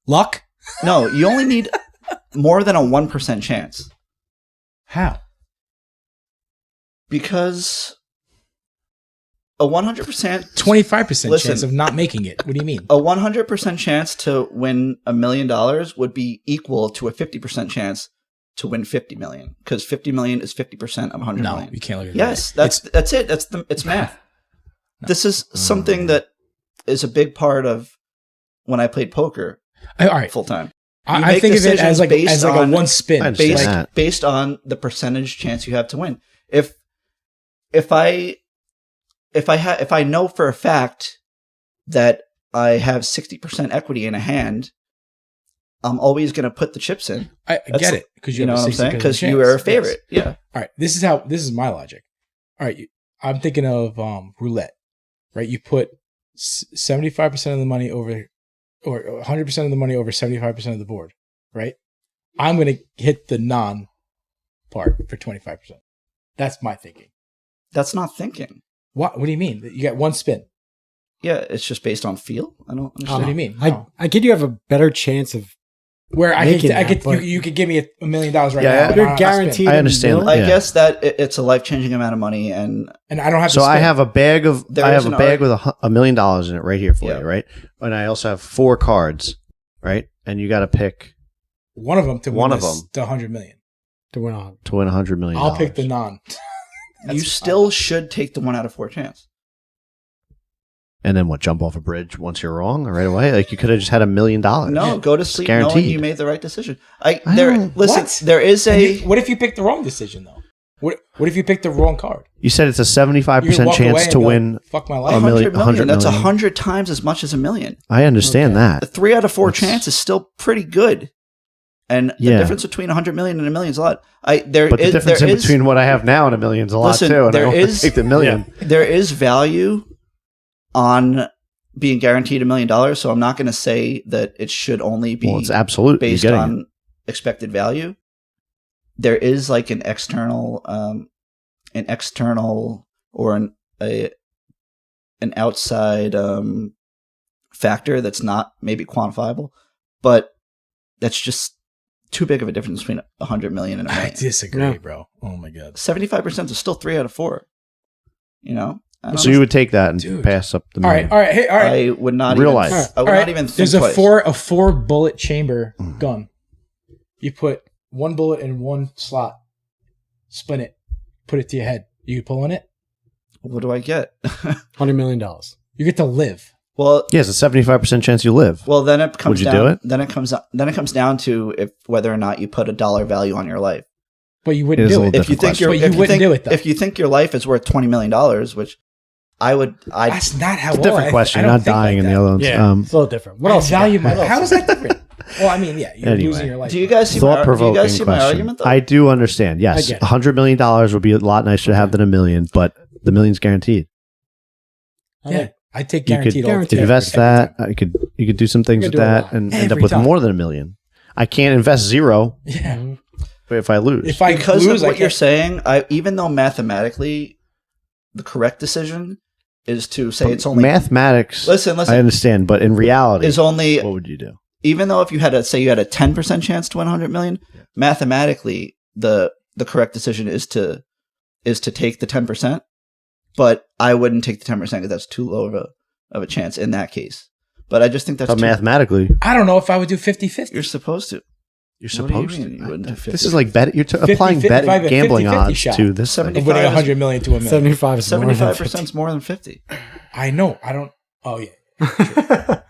Luck? you only need more than a 1% chance. How? Because a 100%, 25% chance of not making it. What do you mean? A 100% chance to win $1 million would be equal to a 50% chance to win 50 million, because 50 million is 50% of 100 million. No, you can't look at that. Yes, that's it. It's math. No. This is something that is a big part of when I played poker. All right, full time. I think of it as like a one spin, based on the percentage chance you have to win. If I know for a fact that I have 60% equity in a hand, I'm always going to put the chips in. I get it, because you know what I'm saying, because you are a favorite. Yes. Yeah. All right. This is my logic. All right. I'm thinking of roulette, right? You put 75% of the money over, or 100% of the money over 75% of the board, right? I'm going to hit the non part for 25%. That's my thinking. That's not thinking. What do you mean? You got one spin. Yeah, it's just based on feel. I don't understand. What do you mean? I get you have a better chance of where you could give me $1 million right now. Yeah, you're guaranteed. I understand. I guess that it's a life-changing amount of money, and I don't have. So I have a bag of with $1 million in it right here for you, right? And I also have 4 cards, right? And you got to pick one of them to win the 100 million. To win $100 million. I'll pick the non. You still should take the 1 out of 4 chance. And then what? Jump off a bridge once you're wrong right away? Like you could have just had $1 million. No, go to sleep knowing you made the right decision. Listen, there is a. What if you picked the wrong decision though? What if you picked the wrong card? You said it's a 75% chance to win. Fuck my life. 100 million. That's 100 times as much as $1 million. I understand that. A 3 out of 4 chance is still pretty good. And the difference between 100 million and $1 million is a lot. But the difference between what I have now and $1 million is a lot too. And I want to take the $1 million. There is value on being guaranteed $1 million, so I'm not going to say that it should only be it's absolute based on expected value. There is like an external or an outside factor that's not maybe quantifiable, but that's just too big of a difference between 100 million and $1 million. I disagree, bro. Oh my god, 75% is still 3 out of 4. You know. So you would take that and pass up the million. All right. I would not realize. I would not even think There's twice. a 4 bullet chamber gun. You put 1 bullet in 1 slot, spin it, put it to your head. You pull in it. What do I get? $100 million. You get to live. Well, yes, a 75% chance you live. Well, then it comes. Would you do it? Then it comes down to whether or not you put a dollar value on your life. But you wouldn't do it if you think you wouldn't do it though. If you think your life is worth $20 million, which that's not how. It's a different question. You're not dying in the other ones. Yeah, it's a little different. What else? Value my. How is that different? Well, I mean, you're losing your life. Do you guys see my argument? Though? I do understand. Yes, $100 million would be a lot nicer to have than $1 million, but the $1 million's guaranteed. Yeah, I take guaranteed. You could invest that. You could do some things with that and end up with more than $1 million. I can't invest 0. Yeah. But if I lose, because of what you're saying, even though mathematically the correct decision is to say it's only mathematics. Listen. I understand, but in reality, is only what would you do? Even though if you had a 10% chance to win 100 million, mathematically the correct decision is to take the 10%. But I wouldn't take the 10% because that's too low of a chance in that case. But I just think that's mathematically. I don't know if I would do 50-50. You're supposed to. You're supposed to. You wouldn't do 50. This is like you're applying gambling odds to this. 75 winning 100 million to $1 million. 75% is more than 50. I know. I don't. Oh yeah. I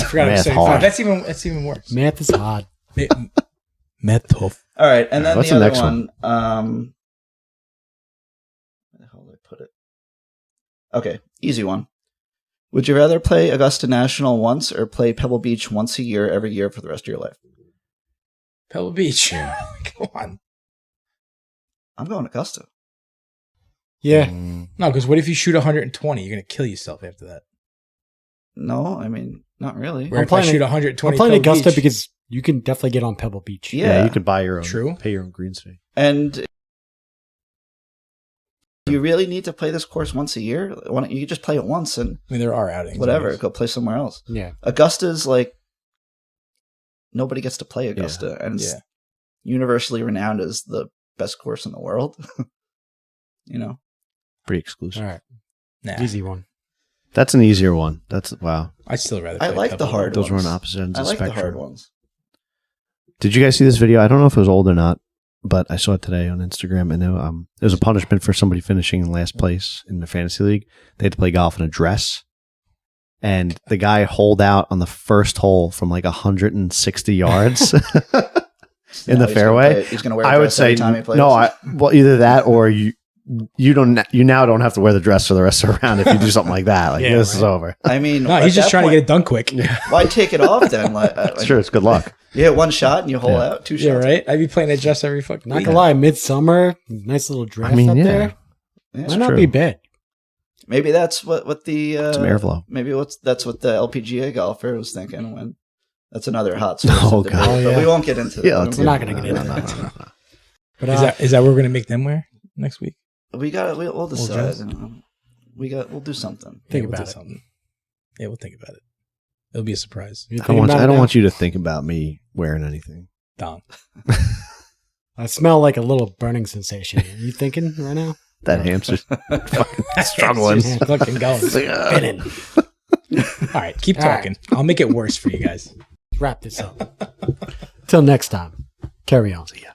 forgot about 75. That's even worse. Math is hard. Math tough. All right, and then what's the the other next one. Where the hell did I put it? Okay, easy one. Would you rather play Augusta National once or play Pebble Beach once a year every year for the rest of your life? Pebble Beach. Come on. I'm going Augusta. Yeah. No, because what if you shoot 120? You're going to kill yourself after that. No, I mean, not really. Where if I shoot 120, I'm playing Pebble Augusta Beach, because you can definitely get on Pebble Beach. Yeah, you could buy your own. True. Pay your own greens fee. And you really need to play this course once a year? Why don't you just play it once and I mean, there are outings. whatever, go play somewhere else. Yeah. Augusta's like nobody gets to play Augusta, and it's universally renowned as the best course in the world. Pretty exclusive. All right. Nah, Easy one. That's an easier one. That's wow. I'd still rather. I play a like the couple hard Those ones. were on opposite ends I of the like the spectrum. hard ones. Did you guys see this video? I don't know if it was old or not, but I saw it today on Instagram, and it was a punishment for somebody finishing in last place in the fantasy league. They had to play golf in a dress, and the guy holed out on the first hole from like 160 yards in Now the he's fairway. He's going to wear a I would dress every say time he plays. no. Well, either that or you now don't have to wear the dress for the rest of the round if you do something like that. Like Yeah, this is right. over. I mean, No, at he's just that trying point, to get it done quick. Why take it off then? It's true. It's good luck. You hit one shot and you hole out. 2 shots. Yeah, right. I'd be playing that dress every fucking Not week. gonna lie, midsummer, nice little draft I mean, up yeah. there. Yeah. Might not true. be bad. Maybe that's what the Some airflow. Maybe that's what the LPGA golfer was thinking when. That's another hot source. Oh, of debate, God. but Yeah. we won't get into that. Yeah, let's We're not gonna get into no, that. no. But Is that what we're gonna make them wear next week? We'll decide. dress? We'll do something. Think we'll about do it. something. Yeah, we'll think about it. It'll be a surprise. You I thinking about it don't now? want you to think about me wearing anything. Don. I smell like a little burning sensation. Are you thinking right now? That hamster's fucking struggling. Yeah, fucking going. Spinning. All right, keep All right. talking. I'll make it worse for you guys. Wrap this up. Till next time. Carry on. Yeah.